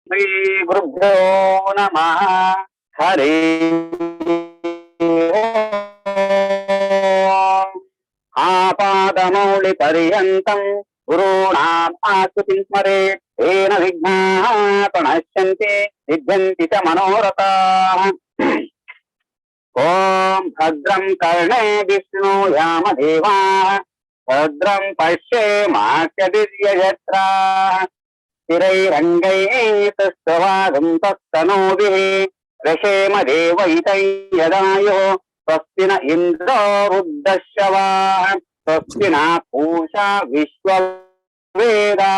Shri Gurubhyo Namaha. Hari Om. Apadamauli Pariyantam Gurunam Asutim Smare Ena Vignaha Pranashyanti Siddhanti Cha Manoratah. Om Bhadram Karne Vishnu Yama Deva Bhadram Pashe Makyadiriyajatra Tirairangai Tastanovihi Rashema Devaitai Yadayo Swastina Indra Ruddashava Swastina Pusha Vishwa Veda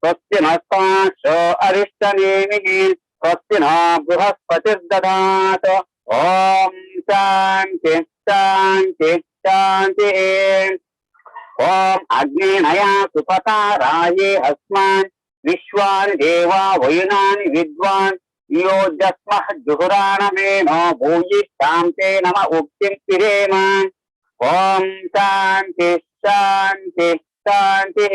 Swastina Sasha Arishtanemihi Swastina Bruhaspatis Dadata Om Shanti Shanti Shanti Om Agni Naya Supata Raye Asman Vishwan Deva Vainani Vidwan Yojasmah Juhurana Meno Bhuji Shamte Nama Uktim Pireman Om Shanti Shanti Shanti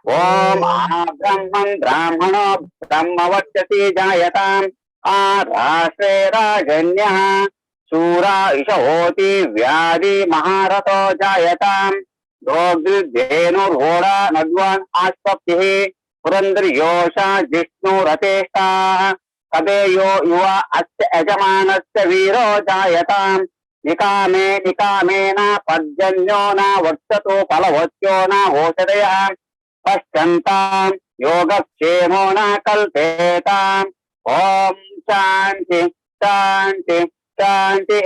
Om Brahman Brahmano Brahmavachati Jayatam Arashre Rajanya Sura Ishahoti Vyadi Maharato Jayatam Dogri Dhenu Roda Nadwan Ashpaptihi Purandri Yosha Jishnu Rateshta Kadeyo Yuva Asya Ajamanasya Viro Jayatam Nikame Nikamena Padjanyona Vatsatu Palavatyona Hosadaya Paschantam Yogakshemona Kalpetam Om Shanti Shanti Shanti.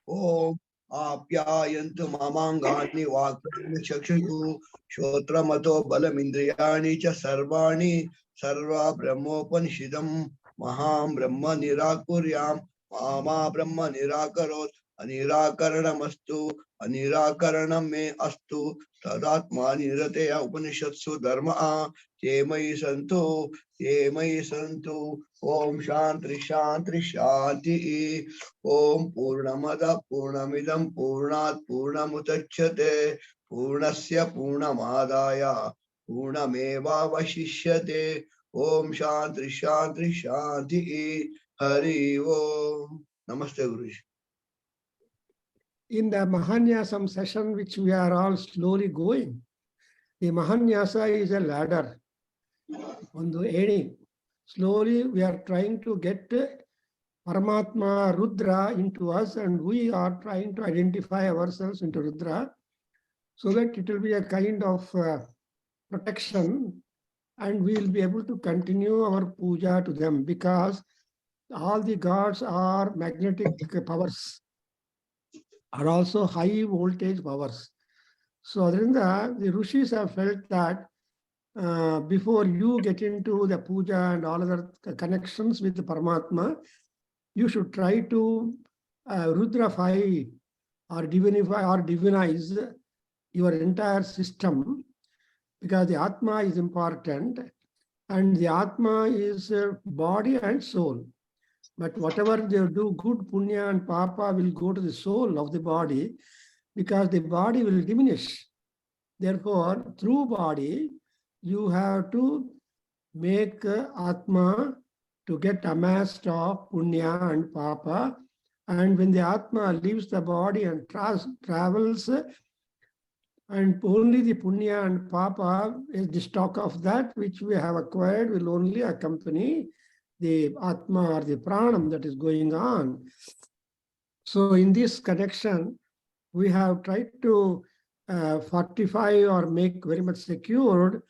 Om Apyayantu Mamangani Vakani Chakshu Shotramato Balamindriyani Cha Sarvani Sarva Brahmopanishidam Maham Brahma Nirakuryam Mama Brahma Nirakarot Anirakaranamastu Anirakaranam me astu Tadatma Nirateya Upanishatsu Dharma Temai Santu Om Shantri Shantri Shanti Om Purnamada Purnamidam Purnat Purnamutachyate Purnasya Purnamadaya Purnameva Vashishyate Om Shantri Shantri Shanti Hari Om. Namaste Guruji. In the Mahanyasa session, which we are all slowly going, the Mahanyasa is a ladder. On the ending, slowly we are trying to get Paramatma Rudra into us, and we are trying to identify ourselves into Rudra, so that it will be a kind of protection, and we will be able to continue our puja to them, because all the gods are magnetic powers, are also high voltage powers. So the Rishis have felt that before you get into the puja and all other connections with the Paramatma, you should try to rudrafy or divinify or divinize your entire system, because the Atma is important, and the Atma is body and soul. But whatever they do, good punya and papa will go to the soul of the body, because the body will diminish. Therefore, through body, you have to make Atma to get amassed of punya and papa. And when the Atma leaves the body and travels, and only the punya and papa is the stock of that which we have acquired will only accompany the Atma or the Pranam that is going on. So in this connection, we have tried to fortify or make very much secured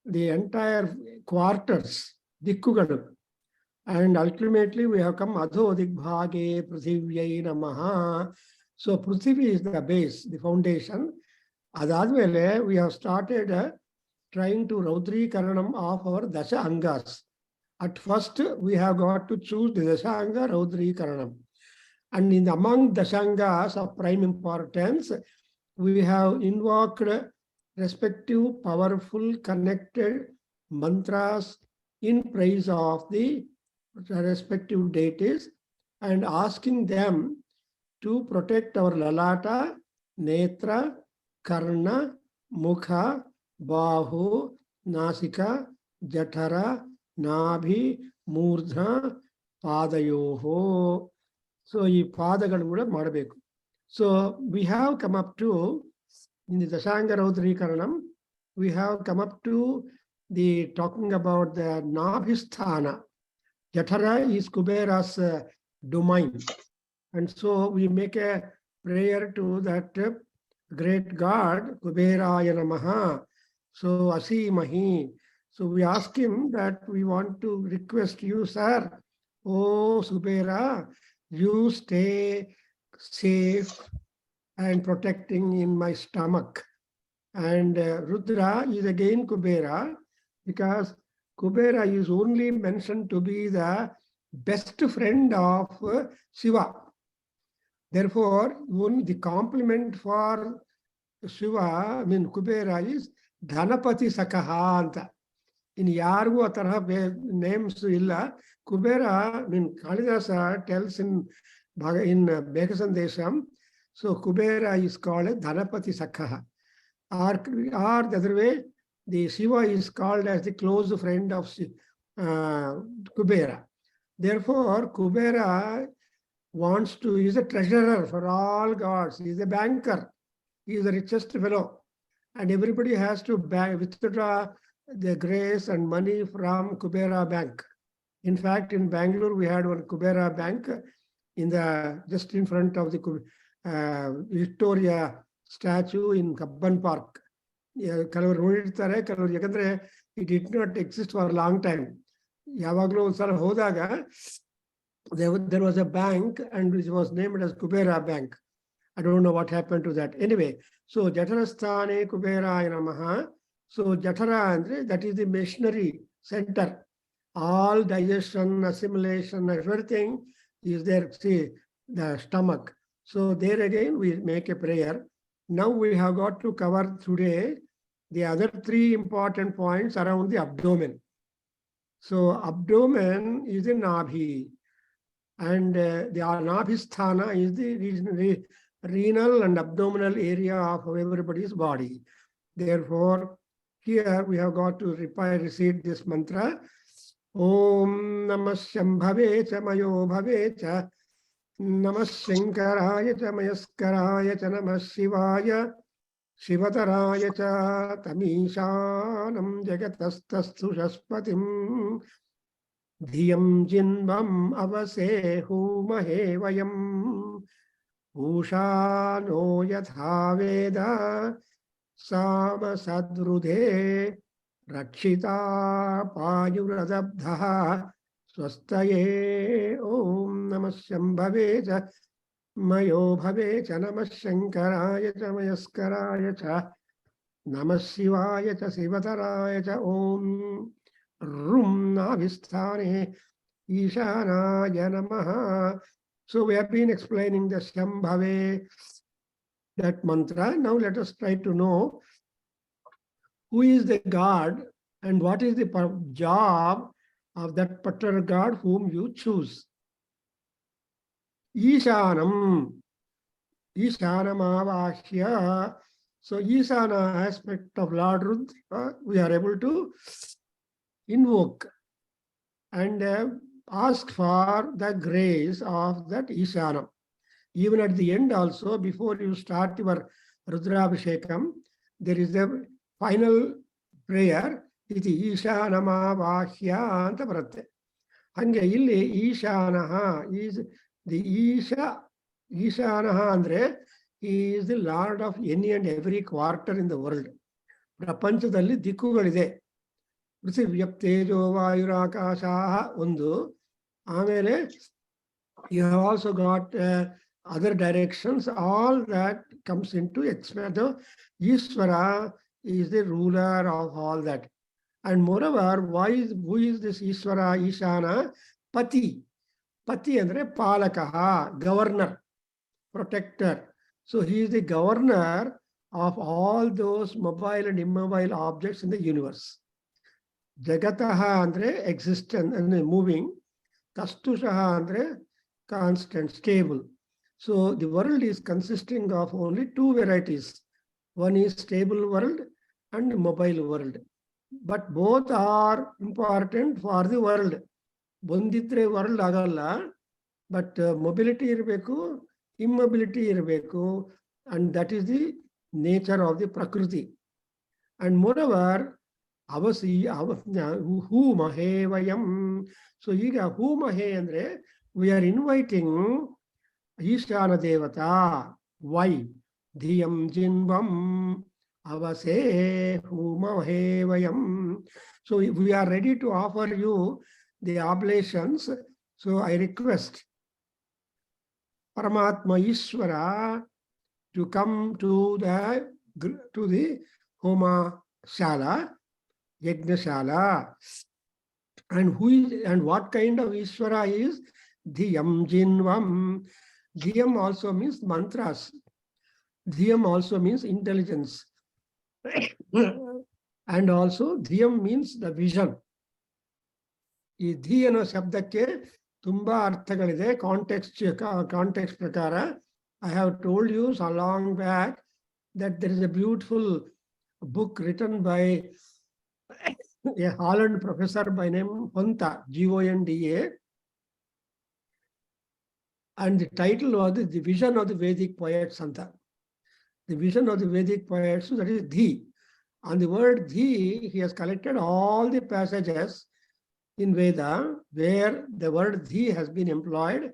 the entire quarters, Dikkugalu. And ultimately we have come Adho Digbhage Prithivya Namaha. So Prithvi is the base, the foundation. Adadvele, we have started trying to Raudri Karanam of our Dasha Angas. At first, we have got to choose the Dashanga Raudri Karanam. And among Dashangas of prime importance, we have invoked respective powerful connected mantras in praise of the respective deities and asking them to protect our Lalata, Netra, Karna, Mukha, Bahu, Nasika, Jatara, Nabhi, Murdha, Padayoho. So, ಈ ಪಾದಗಳು ಕೂಡ ಮಾಡಬೇಕು. So, we have come up to, in the Dashanga Raudrikaranam, we have come up to the talking about the Nabhisthana. Jatara is Kubera's domain. And so we make a prayer to that great God, Kuberaya Namaha. So Asimahi. So we ask him that we want to request you, sir, oh Kubera, you stay safe and protecting in my stomach. And Rudra is again Kubera, because Kubera is only mentioned to be the best friend of Shiva. Therefore, the complement for Shiva, I mean Kubera, is Dhanapati Sakaha anta. In Yargu Atarha names illa, Kubera, I mean Kalidasa tells in Bekasan Desham, so Kubera is called Dhanapati Sakaha. Or the other way, the Shiva is called as the close friend of Kubera. Therefore, Kubera wants to, he is a treasurer for all gods. He is a banker. He is the richest fellow. And everybody has to withdraw the grace and money from Kubera Bank. In fact, in Bengaluru, we had one Kubera Bank just in front of the Victoria statue in Kabban Park. It did not exist for a long time. There was a bank and it was named as Kubera Bank. I don't know what happened to that. Anyway, so Jatarasthane Kuberaya Namaha. So Jatara, that is the machinery center. All digestion, assimilation, everything is there. See, the stomach. So there again, we make a prayer. Now we have got to cover today the other three important points around the abdomen. So abdomen is the Nabhi, and the Nabhisthana is the renal and abdominal area of everybody's body. Therefore, here we have got to recite this mantra. Om Namah Shambhave Cha Mayo Bhave Cha Namah Shankaraya Cha Mayaskaraya Cha Namah Shivaya Shivataraya Cha Tamishanam Jagatastastu Shaspatim Dhyam Jinvam Avasehu Mahevayam Usha No Yatha Veda Sama Sadrudhe Rakshita Payuradabdha Swastaye Om Namah Shambhave Cha Mayo Bhave Cha Namah Shankaraya Cha Mayaskaraya Cha Namah Shivaya Cha Sivataraya Cha Om Rum Nabhisthane Ishanaya Namaha. So we have been explaining the Shambhave, that mantra. Now let us try to know who is the God and what is the job of that particular God whom you choose. Ishanam, Ishanamavahya. So Ishana aspect of Lord Rudra, we are able to invoke and ask for the grace of that Ishana. Even at the end also, before you start your Rudrabhishekam, there is a final prayer. Iti Ishanamavahya anta baratte. Hange illi Ishanaha is the Ishanaha andre, he is the Lord of any and every quarter in the world. Prapanchadalli ದಿಕ್ಕುಗಳಿದೆ. ಪೃಥಿವ್ಯಪ್ ತೇಜೋ ವಾಯುರಾಕಾಶಾಹ ಒಂದು. ಆಮೇಲೆ you have also got other directions. All that comes into expand. Ishvara is the ruler of all that. And moreover, who is this Ishvara, Ishana? Pati. Pati andre Palakaha, governor, protector. So he is the governor of all those mobile and immobile objects in the universe. Jagataha andre existent and moving. Tastushaha andre constant, stable. So the world is consisting of only two varieties. One is stable world and mobile world. But both are important for the world. Bonditre world agalla, but mobility irbeku, immobility irbeku, and that is the nature of the Prakriti. And moreover, who mahe vayam. So iga who mahe andre, we are inviting Ishana Devata. Why? Dhyam jinvam avase humahe vayam. So we are ready to offer you the oblations. So I request Paramatma Ishvara to come to the Homa Shala, Yajna Shala. And what kind of Ishvara is? Dhyam jinvam. Dhyam also means mantras. Dhyam also means intelligence. And also Dhyam means the vision. ಈ ಧಿ ಅನ್ನೋ ಶಬ್ದಕ್ಕೆ ತುಂಬಾ ಅರ್ಥಗಳಿದೆ. Context ಪ್ರಕಾರ I have told you so long back that there is a beautiful book written by a Holland professor by name Honta, G-O-N-D-A. And the title was The Vision of the Vedic Poets. Anta. The vision of the Vedic poets, so that is Dhi. On the word Dhi, he has collected all the passages in Veda where the word Dhi has been employed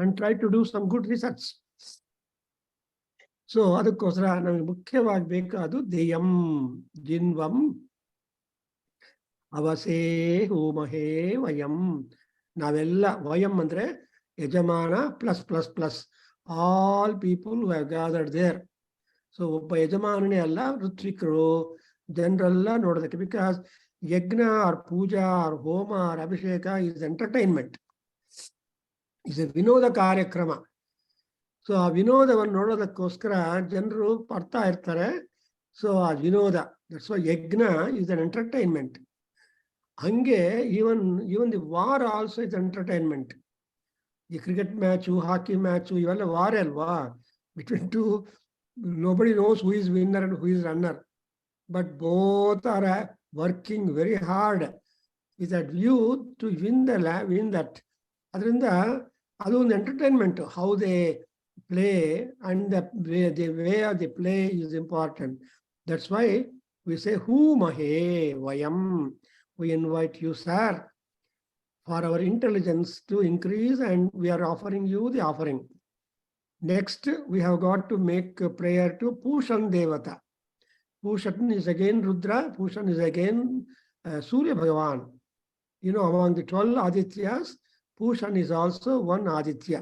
and tried to do some good research. So, ಅದಕ್ಕೋಸ್ಕರ ನಮಗೆ ಮುಖ್ಯವಾಗಿ ಬೇಕಾದು ಧ್ಯೇಯಂ ಜಿನ್ವಂ ಅವಸೇ ಹೋಮಹೇ ವಯಂ. ನಾವೆಲ್ಲ ವಯಂ ಅಂದ್ರೆ ಯಜಮಾನ plus plus plus all people who have gathered there. So ಒಬ್ಬ ಯಜಮಾನನೇ ಅಲ್ಲ, ಋತ್ವಿಕರು ಜನರೆಲ್ಲ ನೋಡೋದಕ್ಕೆ. ಬಿಕಾಸ್ ಯಜ್ಞ ಆರ್ ಪೂಜಾ ಆರ್ ಹೋಮ ಆರ್ ಅಭಿಷೇಕ ಇಸ್ ಎಂಟರ್ಟೈನ್ಮೆಂಟ್, ಇಸ್ ಎ ವಿನೋದ ಕಾರ್ಯಕ್ರಮ. ಸೊ ಆ ವಿನೋದವನ್ನು ನೋಡೋದಕ್ಕೋಸ್ಕರ ಜನರು ಬರ್ತಾ ಇರ್ತಾರೆ. ಸೊ ಆ ವಿನೋದ, ದಟ್ಸ್ ವೈ ಯಜ್ಞ ಇಸ್ ಅನ್ ಎಂಟರ್ಟೈನ್ಮೆಂಟ್. ಹಂಗೆ even the war also is entertainment. ಈ ಕ್ರಿಕೆಟ್ ಮ್ಯಾಚು, ಹಾಕಿ ಮ್ಯಾಚು ಇವೆಲ್ಲ ವಾರೇ ಅಲ್ವಾ? Between two nobody knows who is winner and who is runner, but both are working very hard with that view to win that. ಅದರಿಂದ ಅದು ಒಂದು entertainment. How they play and the way of the play is important. That's why we say who mahe vayam. We invite you, sir, for our intelligence to increase, and we are offering you the offering. Next, we have got to make a prayer to Pushan Devata. Pushan is again Rudra, Pushan is again Surya Bhagavan. You know, among the 12 Adityas, Pushan is also one Aditya.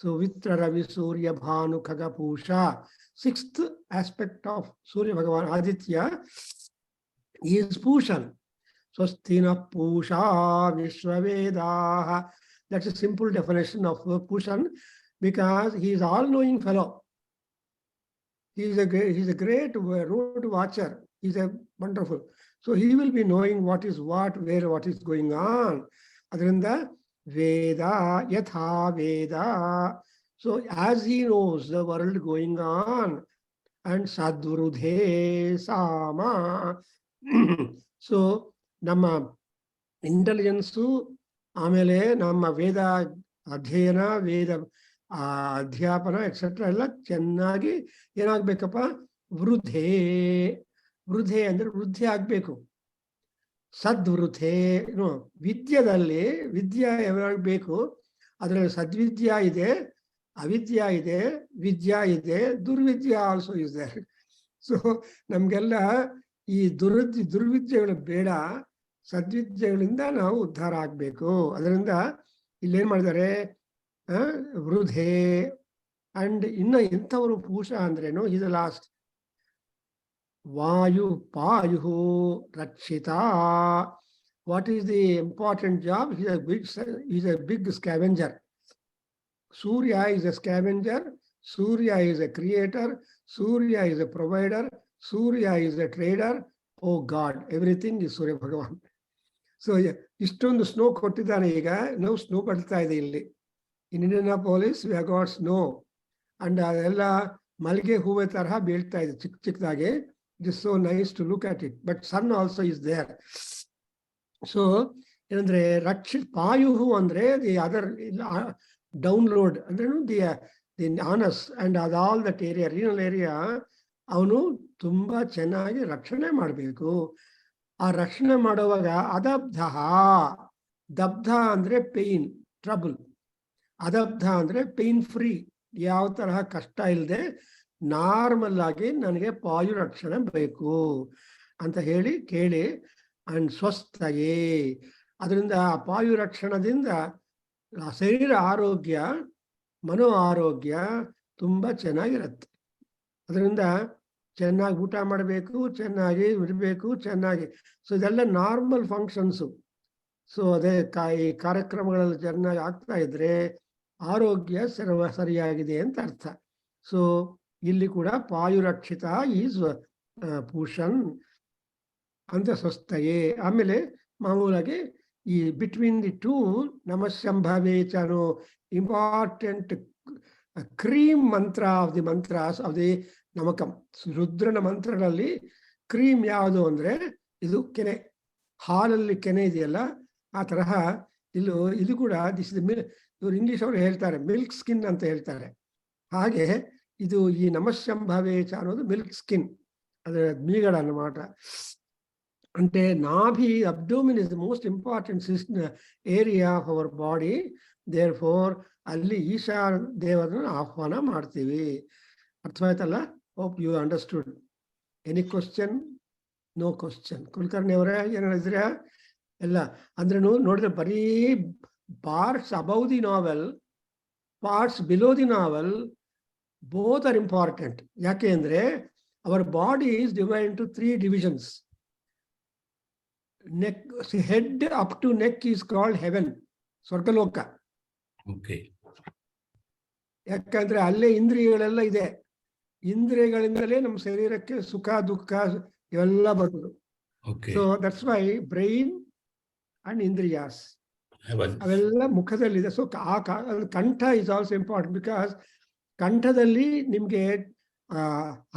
So, Vitra Ravi Surya Bhanu Khaga Pusha, sixth aspect of Surya Bhagavan Aditya is Pushan. Swastina Pusha Vishwavedaha. That's a simple definition of Pushan, because he is all-knowing fellow. He is a great road watcher. He is a wonderful. So he will be knowing what is what, where what is going on. Adrinda Veda Yatha Veda. So as he knows the world going on, and Sadvrudhe Sama. So ನಮ್ಮ intelligence, ಆಮೇಲೆ ನಮ್ಮ ವೇದ ಅಧ್ಯಯನ, ವೇದ ಅಧ್ಯಾಪನ etcetera ಎಲ್ಲ ಚೆನ್ನಾಗಿ ಏನಾಗ್ಬೇಕಪ್ಪ? ವೃದ್ಧೆ. ವೃದ್ಧೆ ಅಂದ್ರೆ ವೃದ್ಧಿ ಆಗ್ಬೇಕು. ಸದ್ವೃದ್ಧೆ. ವಿದ್ಯೆದಲ್ಲಿ ವಿದ್ಯೆ ಯಾವಾಗಬೇಕು? ಅದರಲ್ಲಿ ಸದ್ವಿದ್ಯಾ ಇದೆ, ಅವಿದ್ಯಾ ಇದೆ, ವಿದ್ಯಾ ಇದೆ, ದುರ್ವಿದ್ಯಾ ಆಲ್ಸೋ ಇಸ್ ದೇರ್. ಸೊ ನಮ್ಗೆಲ್ಲ ಈ ದುರ್ವಿದ್ಯೆಗಳು ಬೇಡ, ಸದ್ವಿದ್ಯೆಗಳಿಂದ ನಾವು ಉದ್ಧಾರ ಆಗ್ಬೇಕು. ಅದರಿಂದ ಇಲ್ಲೇನ್ ಮಾಡಿದ್ದಾರೆ? ವೃದ್ಧೆ. ಅಂಡ್ ಇನ್ನು ಎಂಥವರು ಪೂಷ ಅಂದ್ರೇನು? ಇದು ಲಾಸ್ಟ್. ವಾಯು ಪಾಯು ರಕ್ಷಿತ. What is the important job? Is a big scavenger. Surya is a scavenger, Surya is a creator, Surya is a provider, Surya is a trader. Oh God, everything is Surya Bhagavan. So ಇಷ್ಟೊಂದು snow ಕೊಟ್ಟಿದ್ದಾನೆ. ಈಗ ನಾವು snow ಬರ್ತಾ ಇದೆ ಇಲ್ಲಿ. In Indianapolis we have got snow, and ಅದೆಲ್ಲ ಮಲ್ಗೆ ಹೂವೆ ತರಹ ಬೀಳ್ತಾ ಇದೆ ಚಿಕ್ಕ ಚಿಕ್ಕದಾಗಿ. It is so nice to look at it, but sun also is there. So ಏನಂದ್ರೆ ಪಾಯು ಅಂದ್ರೆ ದಿ ಅದರ್ ಡೌನ್ಲೋಡ್ ಅಂದ್ರೆ ದಿ ಆನಸ್ ಅಂಡ್ ಅದ್ ಆಲ್ ದಟ್ ಏರಿಯಾ, ರೀನಲ್ ಏರಿಯಾ ಅವನು ತುಂಬಾ ಚೆನ್ನಾಗಿ ರಕ್ಷಣೆ ಮಾಡಬೇಕು. ಆ ರಕ್ಷಣೆ ಮಾಡುವಾಗ ಅದಬ್ಧ, ದಬ್ಧ ಅಂದ್ರೆ ಪೇನ್, ಟ್ರಬಲ್. ಅದಬ್ಧ ಅಂದ್ರೆ ಪೇನ್ ಫ್ರೀ, ಯಾವ ತರಹ ಕಷ್ಟ ಇಲ್ಲದೆ ನಾರ್ಮಲ್ ಆಗಿ ನನಗೆ ಪಾಯು ರಕ್ಷಣೆ ಬೇಕು ಅಂತ ಹೇಳಿ ಕೇಳಿ. ಅಂಡ್ ಸ್ವಸ್ಥಯೇ, ಅದರಿಂದ ಆ ಪಾಯು ರಕ್ಷಣದಿಂದ ಶರೀರ ಆರೋಗ್ಯ, ಮನೋ ಆರೋಗ್ಯ ತುಂಬಾ ಚೆನ್ನಾಗಿರುತ್ತೆ. ಅದರಿಂದ ಚೆನ್ನಾಗಿ ಊಟ ಮಾಡಬೇಕು, ಚೆನ್ನಾಗಿ ಇರಬೇಕು, ಚೆನ್ನಾಗಿ. ಸೊ ಇದೆಲ್ಲ ನಾರ್ಮಲ್ ಫಂಕ್ಷನ್ಸು. ಸೊ ಅದೇ ಈ ಕಾರ್ಯಕ್ರಮಗಳಲ್ಲಿ ಚೆನ್ನಾಗಿ ಆಗ್ತಾ ಇದ್ರೆ ಆರೋಗ್ಯ ಸರಿಯಾಗಿದೆ ಅಂತ ಅರ್ಥ. ಸೊ ಇಲ್ಲಿ ಕೂಡ ಪಾಯುರಕ್ಷಿತ ಈಸ್ ಪೂಷನ್ ಅಂತ ಸ್ವಸ್ಥಯೇ. ಆಮೇಲೆ ಮಾಮೂಲಾಗಿ ಈ ಬಿಟ್ವೀನ್ ದಿ ಟೂ ನಮಃಶಂಭವೇಚ ಅನ್ನೋ important cream mantra of the mantras of the Namakam. ರುದ್ರನ ಮಂತ್ರಗಳಲ್ಲಿ ಕ್ರೀಮ್ ಯಾವುದು ಅಂದ್ರೆ ಇದು ಕೆನೆ, ಹಾಲಲ್ಲಿ ಕೆನೆ ಇದೆಯಲ್ಲ ಆ ತರಹ ಇದು ಕೂಡ ಇವರು ಇಂಗ್ಲಿಷ್ ಅವರು ಹೇಳ್ತಾರೆ ಮಿಲ್ಕ್ ಸ್ಕಿನ್ ಅಂತ ಹೇಳ್ತಾರೆ. ಹಾಗೆ ಇದು ಈ ನಮಃಶಂಭವೇಚ ಅನ್ನೋದು ಮಿಲ್ಕ್ ಸ್ಕಿನ್, ಅದರ ಮೀಗಡ ಅನ್ನమాట. అంటే నాభి, abdomen is the most important area of our body. Therefore ಅಲ್ಲಿ ಈಶಾ ದೇವರನ್ನು ಆಹ್ವಾನ ಮಾಡ್ತೀವಿ. ಅರ್ಥವಾಯ್ತಲ್ಲ? Hope you understood. Any question? No question. Kulkarni ಅವರೇ ಏನಾದ್ರು ಇದ್ರೆ ಎಲ್ಲ ಅಂದ್ರೆ ನೋಡಿದ್ರೆ ಬರೀ parts above the navel, parts below the navel, both are important. ಯಾಕೆ ಅಂದ್ರೆ our body is divide into 3 divisions. Neck, head up to neck is called heaven, ಸ್ವರ್ಗಲೋಕ. ಓಕೆ. ಯಾಕಂದ್ರೆ ಅಲ್ಲೇ ಇಂದ್ರಿಯಗಳೆಲ್ಲ ಇದೆ. ಇಂದ್ರಿಯಗಳಿಂದಲೇ ನಮ್ಮ ಶರೀರಕ್ಕೆ ಸುಖ ದುಃಖ ಇವೆಲ್ಲ ಬರುವುದು. So that's why brain and indriyas ಅವೆಲ್ಲ ಮುಖದಲ್ಲಿದೆ. So kantha is also important because ಕಂಠದಲ್ಲಿ ನಿಮ್ಗೆ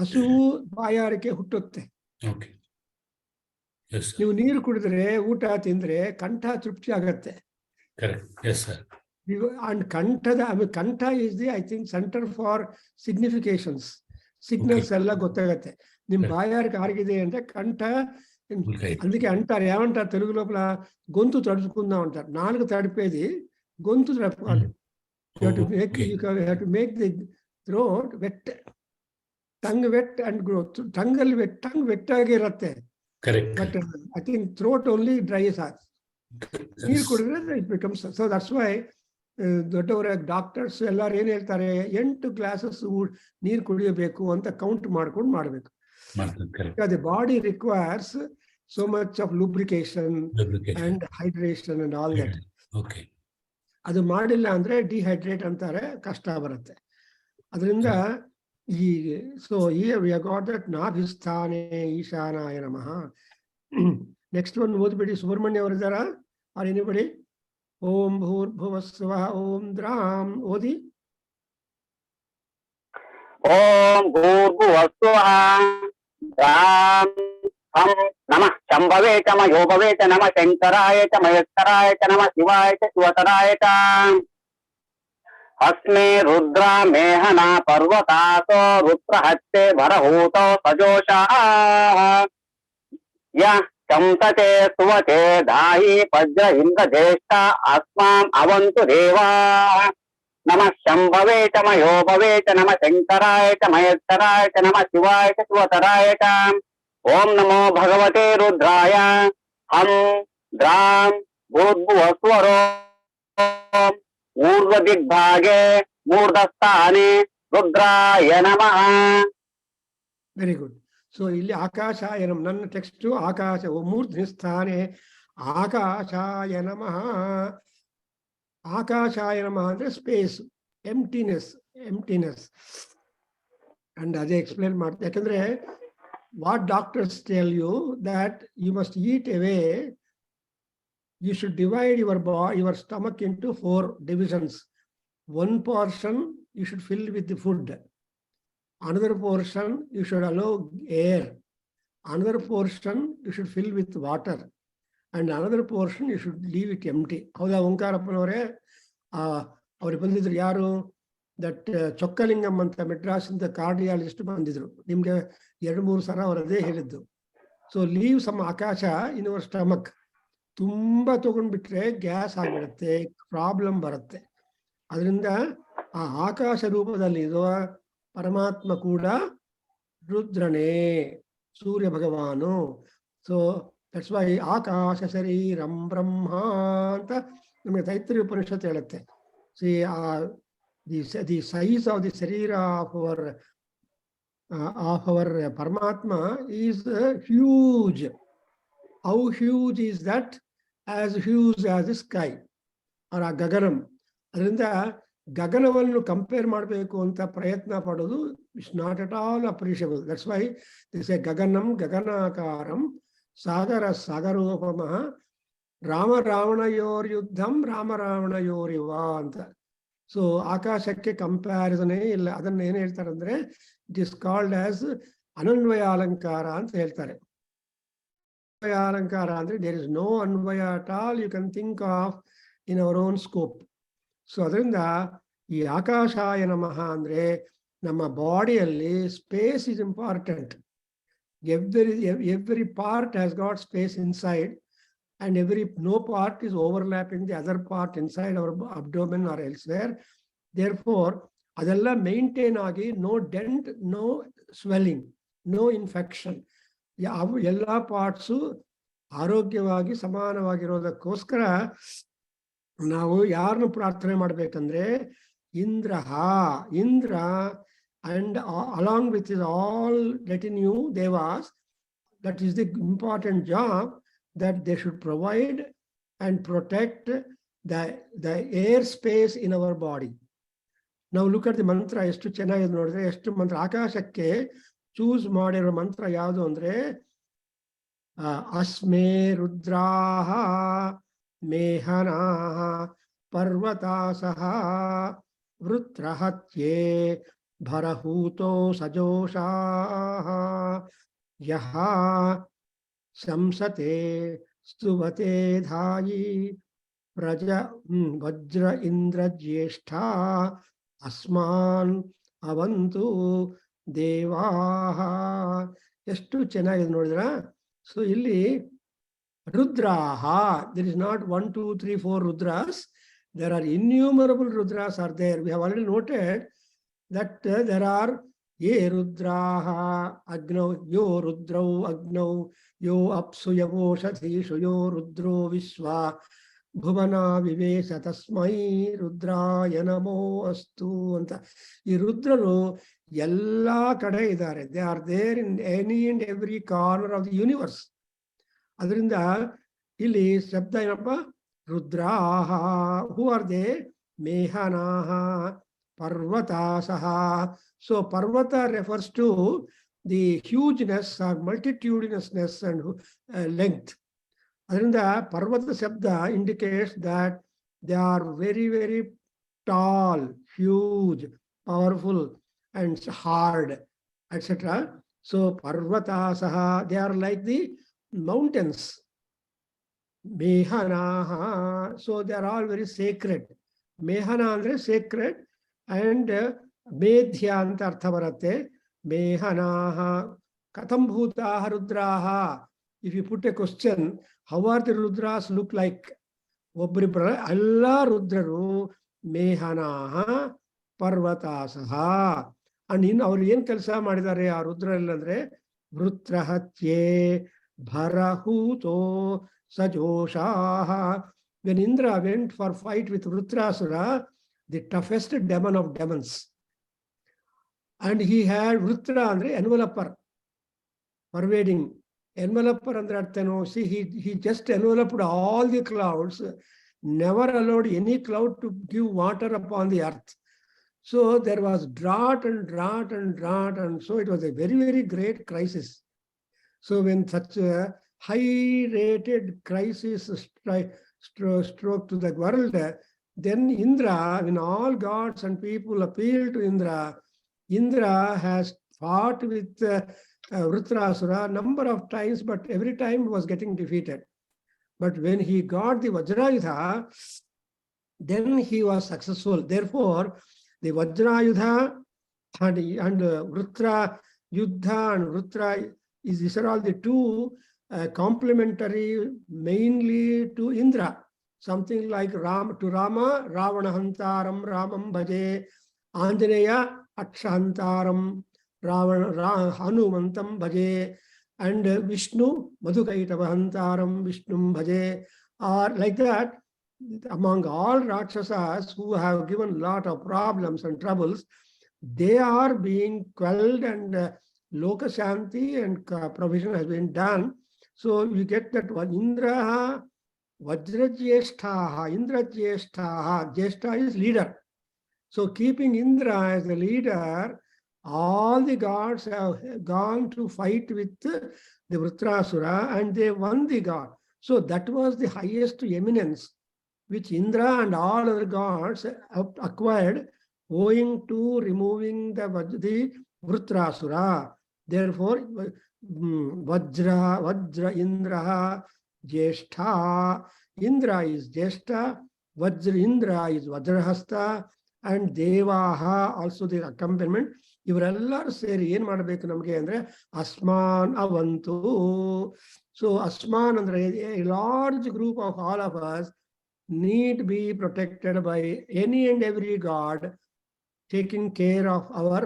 ಹಸುವು ಬಾಯಾರಿಕೆ ಹುಟ್ಟುತ್ತೆ. ನೀವು ನೀರು ಕುಡಿದ್ರೆ, ಊಟ ತಿಂದ್ರೆ ಕಂಠ ತೃಪ್ತಿ ಆಗತ್ತೆ. And kantha is the I think centre for significations, signals ಎಲ್ಲ ಗೊತ್ತಾಗತ್ತೆ. ನಿಮ್ ಬಾಯಾರಿಕೆ ಆಗಿದೆ ಅಂದ್ರೆ ಕಂಠ. అందుకే అంటారు, ఏమంటారు తెలుగు లోపల గొంతు తడుచుకుందాం అంటారు. నాలుగు తడిపేది గొంతు తడుపుకోవాలి. You have to make the throat wet, tongue wet and growth. ಟಂಗಲ್ಲಿ ಟಂಗ್ ವೆಟ್ಟಾಗಿರುತ್ತೆ, but I think throat only dries are. ನೀರು ಕುಡಿದ್ರೆ it becomes. So that's why ದೊಡ್ಡವರ ಡಾಕ್ಟರ್ಸ್ ಎಲ್ಲರೂ ಏನ್ ಹೇಳ್ತಾರೆ, 8 glasses ನೀರು ಕುಡಿಯಬೇಕು ಅಂತ ಕೌಂಟ್ ಮಾಡ್ಕೊಂಡು ಮಾಡ್ಬೇಕು. The body requires so much of lubrication and hydration and all that. ಅದು ಮಾಡಿಲ್ಲ ಅಂದ್ರೆ ಡಿಹೈಡ್ರೇಟ್ ಅಂತಾರೆ, ಕಷ್ಟ ಬರುತ್ತೆ. ಅದರಿಂದ ಈ so here we have got that ನಾಭಿಸ್ಥಾನೆ ಈಶಾನಾಯ ನಮಃ. Next one ಓದ್ಬಿಡಿ. ಸುಬ್ರಹ್ಮಣ್ಯ ಅವರು ಇದ್ದಾರಾ? R anybody? ಓಂ ಭೂರ್ಭುವಸ್ವಃ ಓಂ ದ್ರಾಂ ಓದಿ. ಓಂ ಭೂರ್ಭುವಸ್ವಃ ನಮಃ ಶಂಭವೇ ಚ ಮಯೋಭವೇ ಚ ನಮಃ ಶಂಕರಾಯ ಚ ಮಹೇಶ್ವರಾಯ ಚ ನಮಃ ಶಿವಾಯ ಚ ಶಿವತರಾಯ ಚ. ಅಸ್ಮೇ ರುದ್ರ ಮೇಹನ ಪರ್ವತಾಸೋ ರುದ್ರಹತ್ಯೆ ಭರಹೂತೋ ಸಜೋಷಃ ಯ ಶಂಸತೆ ಸುವತೆ ಧಾಯಿ ವಜ್ರ ಇಂದ್ರ ಜ್ಯೇಷ್ಠ ಅಸ್ಮಾಂ ಅವಂತು ದೇವಾಃ. ನಮಃ ಶಂಭವೇ ಚ ಮಯೋಭವೇ ಚ ನಮಃ ಶಂಕರಾಯ ಚ ಮಹೇಶ್ವರಾಯ ಚ ನಮಃ ಶಿವಾಯ ಚ ಶಿವತರಾಯ ಚ. ಓಂ ನಮೋ ಭಗವತೆ ರುದ್ರಾಯ. ಹಂ ದ್ರಾಂ ಭೂರ್ಭುವಸ್ವರೋ ಊರ್ಧ್ವದಿಗ್ಭಾಗೆ ಮೂರ್ಧಸ್ಥಾನೆ ರುದ್ರಾಯ ನಮಃ. Very good. ಸೊ ಇಲ್ಲಿ ಆಕಾಶಾಯ ನಮಃ, ನನ್ನ ಟೆಕ್ಸ್ಟ್ ಆಕಾಶ ಮೂರ್ಧ್ನಿ ಸ್ಥಾನೆ ಆಕಾಶಾಯ ನಮಃ. ಆಕಾಶಾಯ ನಮಃ ಅಂದ್ರೆ ಸ್ಪೇಸ್, ಎಂಟಿನೆಸ್. ಅಂಡ್ ಅದೇ ಎಕ್ಸ್ಪ್ಲೇನ್ ಮಾಡ್ತಾರೆ. ಯಾಕಂದ್ರೆ what doctors tell you that you must eat away, you should divide your stomach into 4 divisions. 1 portion you should fill with the food. Another portion you should allow air. Another portion you should fill with water. And another portion you should leave it empty. ಹೌದಾ ಓಂಕಾರಪ್ಪನವರೇ? ಅವ್ರು ಬಂದಿದ್ರು ಯಾರು? That ಚೊಕ್ಕಲಿಂಗಂ ಅಂತ ಮೆಡ್ರಾಸಿಂದ cardiologist ಬಂದಿದ್ರು. ನಿಮ್ಗೆ 2-3 ಸಲ ಅವರದೇ ಹೇಳಿದ್ದು. ಸೊ ಲೀವ್ ಸಮ್ ಆಕಾಶ ಇನ್ ಯುವರ್ ಸ್ಟಮಕ್. ತುಂಬಾ ತಗೊಂಡ್ಬಿಟ್ರೆ ಗ್ಯಾಸ್ ಆಗಿಬಿಡುತ್ತೆ, ಪ್ರಾಬ್ಲಮ್ ಬರುತ್ತೆ. ಅದರಿಂದ ಆ ಆಕಾಶ ರೂಪದಲ್ಲಿ ಇರುವ ಪರಮಾತ್ಮ ಕೂಡ ರುದ್ರನೇ, ಸೂರ್ಯ ಭಗವಾನು. ಸೊ ದಟ್ಸ್ ವೈ ಆಕಾಶ ಶರೀರಂ ಬ್ರಹ್ಮ ಅಂತ ನಮಗೆ ತೈತ್ರಿಯ ಉಪನಿಷತ್ತು ಹೇಳುತ್ತೆ. C the size of the sarira of our Paramatma is huge. How huge is that? As huge as the sky or a gaganam. ಅದರಿಂದ ಗಗನವನ್ನು ಕಂಪೇರ್ ಮಾಡಬೇಕು ಅಂತ ಪ್ರಯತ್ನ ಪಡೋದು it's not at all appreciable. That's why this a ಗಗನಂ ಗಗನಾಕಾರಂ ಸಾಗರ ಸಾಗರೋಪಮಃ ರಾಮ ರಾವಣಯೋರ್ಯುದ್ಧಂ ರಾಮ ರಾವಣಯೋರಿವ ಅಂತ. ಸೊ ಆಕಾಶಕ್ಕೆ ಕಂಪ್ಯಾರಿಸನೇ ಇಲ್ಲ. ಅದನ್ನ ಏನ್ ಹೇಳ್ತಾರೆ ಅಂದ್ರೆ it is called as ananvaya alankara ಅಂತ ಹೇಳ್ತಾರೆ. ಅನ್ವಯ ಅಲಂಕಾರ ಅಂದ್ರೆ there is no anvaya at all you can think of in our own scope. So ಅದರಿಂದ ಈ ಆಕಾಶಾಯ ನಮಃ ಅಂದ್ರೆ ನಮ್ಮ ಬಾಡಿಯಲ್ಲಿ space is important. Every part has got space inside and no part is overlapping the other part inside our abdomen or elsewhere. Therefore adella maintain agi, no dent, no swelling, no infection. Ella parts ಆರೋಗ್ಯವಾಗಿ ಸಮಾನವಾಗಿರೋದಕ್ಕೋಸ್ಕರ ನಾವು ಯಾರನ್ನು ಪ್ರಾರ್ಥನೆ ಮಾಡಬೇಕಂದ್ರೆ Indra and along with his all retinue devas, that is the important job, that they should provide and protect the air space in our body. Now look at the mantra. ಎಷ್ಟು ಚೆನ್ನಾಗಿದೆ ನೋಡಿದ್ರೆ, ಎಷ್ಟು ಮಂತ್ರ ಆಕಾಶಕ್ಕೆ ಚೂಸ್ ಮಾಡಿರೋ ಮಂತ್ರ ಯಾವುದು ಅಂದ್ರೆ ಅಸ್ಮೇ ರುದ್ರಾಹ ಮೇಹನಾಹ ಪರ್ವತಾಸಹ ವೃತ್ರಹತ್ಯೇ ಭರಹೂತೋ ಸಜೋಷಾಹ ಯಹ ಶಂಸತೆ ಸ್ತುವತೆ ಧಾಯಿ ವಜ್ರ ಇಂದ್ರ ಜ್ಯೇಷ್ಠ ಅಸ್ಮಾನ್ ಅವಂತು ದೇವಾಹ. ಎಷ್ಟು ಚೆನ್ನಾಗಿದೆ ನೋಡಿದ್ರ. ಸೊ ಇಲ್ಲಿ ರುದ್ರಾಹ, there is not 1, 2, 3, 4 rudras. There are innumerable rudras are there. We have already noted that there are ye rudraha agnau yo rudrau agnau yo apsu yavoshadhishu yo rudro vishwa ಭುವನ ವಿವೇಶ ತಸ್ಮೈ ರುದ್ರಾಯ ನಮೋ ಅಸ್ತು ಅಂತ. ಈ ರುದ್ರರು ಎಲ್ಲಾ ಕಡೆ ಇದ್ದಾರೆ. They are there in any and every corner of the universe. ಅದರಿಂದ ಇಲ್ಲಿ ಶಬ್ದ ಏನಪ್ಪ? ರುದ್ರಾಹ. Who are they? ಮೇಹನಾಹ ಪರ್ವತಾಸಹ. So parvata refers to the hugeness or multitudinousness and length. ಅದರಿಂದ ಪರ್ವತ ಶಬ್ದ indicates that they are very, very tall, huge, powerful and hard, etc. So parvatasaha, they are like the mountains. Mehanaha, so they are all very sacred. Mehana andre sacred, and medhya anta artha baratte. Mehanaha katham bhutaha rudraha. If you put a question, how are the rudras look like? ಒಬ್ಬರಿಬ್ಬರ ಎಲ್ಲ ರುದ್ರರು ಮೇಹನಾಹ ಪರ್ವತಾಸಹ. And ಇನ್ನು ಅವ್ರು ಏನ್ ಕೆಲಸ ಮಾಡಿದ್ದಾರೆ ಆ ರುದ್ರಲ್ಲಿ ಅಂದ್ರೆ ವೃತ್ರಹತ್ಯೆ ಭರಹೂತೋ ಸಜೋಷಾಹ. When Indra went for fight with Vrutrasura, the toughest demon of demons, and he had Vrutra andre enveloper, pervading. Enveloper ಅಂದ್ರೆ ಅರ್ಥನೋ? See, he just enveloped all the clouds, never allowed any cloud to give water upon the earth. So there was drought and drought and drought, and so it was a very, very great crisis. So when such a high-rated crisis stroke to the world, then Indra, when all gods and people appealed to Indra, Indra has fought with Vritrasura number of times, but every time was getting defeated. But when he got the Vajrayudha, then he was successful. Therefore, the Vajrayudha and Vrutra Yuddha and Vrutra, these are all the two complementary mainly to Indra. Something like to Rama, Ravanahantaram Ramam Bhaje, Anjaneya Akshantaram Hanumantam Bhaje, and Vishnu Madhukaitavahantaram Vishnum Bhaje, or like that. Among all Rakshasas who have given lot of problems and troubles, they are being quelled, and Loka Shanti and provision has been done. So you get that one Indra Vajrajyeshtaha, Indra Jyeshtaha. Jyeshta is leader. So keeping Indra as the leader, all the gods have gone to fight with the Vritrasura and they won the god. So that was the highest eminence which Indra and all other gods acquired owing to removing the Vritrasura. Therefore, Vajra Indra Jyeshtha. Indra is Jyeshtha, Vajra Indra is Vajrahasta, and Devaha also the accompaniment. ಇವರೆಲ್ಲರೂ ಸೇರಿ ಏನ್ ಮಾಡಬೇಕು ನಮಗೆ ಅಂದ್ರೆ ಅಸ್ಮಾನ್ ಅವಂತು. So ಅಸ್ಮಾನ್ ಅಂದ್ರೆ a large group of all of us need be protected by any and every god, taking care of our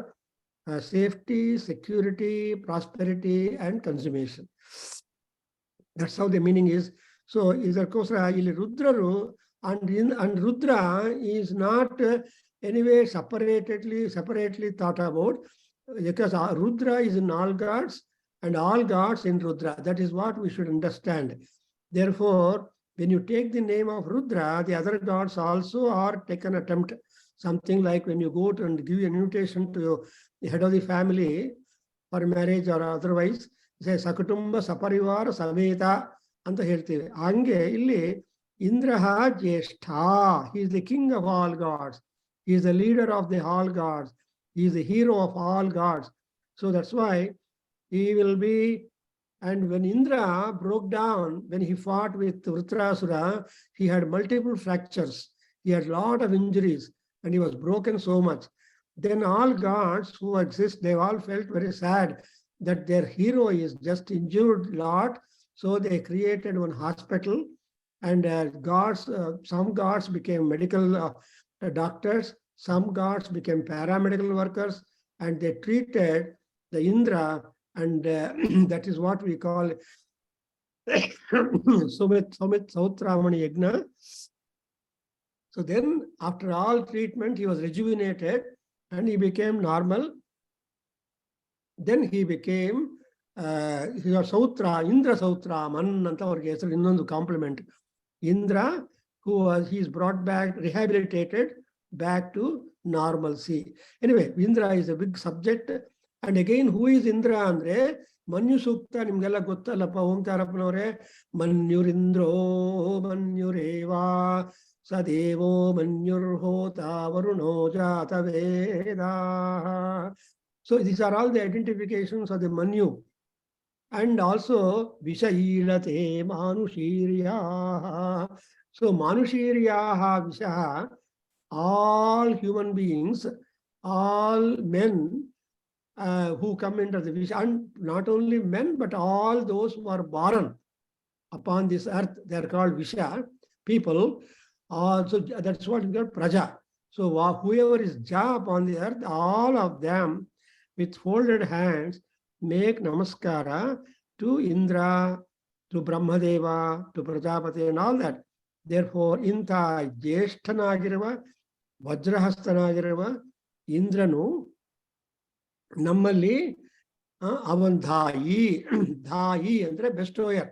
safety, security, prosperity, and consummation. That's how the meaning is. So, ಇದಕ್ಕೋಸ್ಕರ ಇಲ್ಲಿ ರುದ್ರರು and Rudra is not anyway separately thought about, because Rudra is in all gods and all gods in Rudra. That is what we should understand. Therefore, when you take the name of Rudra, the other gods also are taken attempt. Something like when you go to and give an invitation to the head of the family for marriage or otherwise, say Sakutumba Saparivara Sameta anta ಹೇಳ್ತೀವಿ. ಹಂಗೆ ಇಲ್ಲಿ Indraha Jyeshtha, he is the king of all gods. He is the leader of the all gods. He is the hero of all gods. So that's why he will be. And when Indra broke down, when he fought with Vritrasura, he had multiple fractures. He had a lot of injuries and he was broken so much. Then all gods who exist, they all felt very sad that their hero is just injured a lot. So they created one hospital, and some gods became medical doctors, some gods became paramedical workers, and they treated the Indra, and that is what we call Sumit Sautramani Yagna. So then after all treatment, he was rejuvenated and he became normal. Then he became Indra Sautraman anta avarge hesaru innondu compliment. Indra, he is brought back, rehabilitated back to normalcy. Anyway, Indra is a big subject. And again, who is Indra andre Manyu Sukta nimgella gottallappa Omkarappanavare. Manyurindro Manyureva Sadevo Manyurhota Varuno Jata Veda. So these are all the identifications of the Manyu. And also Vishayilate Manushiryaha. So Manushiryaha Vishaha, all human beings, all men who come into the Visha, and not only men, but all those who are born upon this earth, they are called Visha, people. So that's what we call Praja. So whoever is Ja upon the earth, all of them with folded hands make namaskara to Indra, to Brahmadeva, to Prajapati and all that. Therefore, Inta Jyeshthanagirava, Vajrahasthanagirava, Indranu, Nammalli, avan Dhayi, andre bestoyer.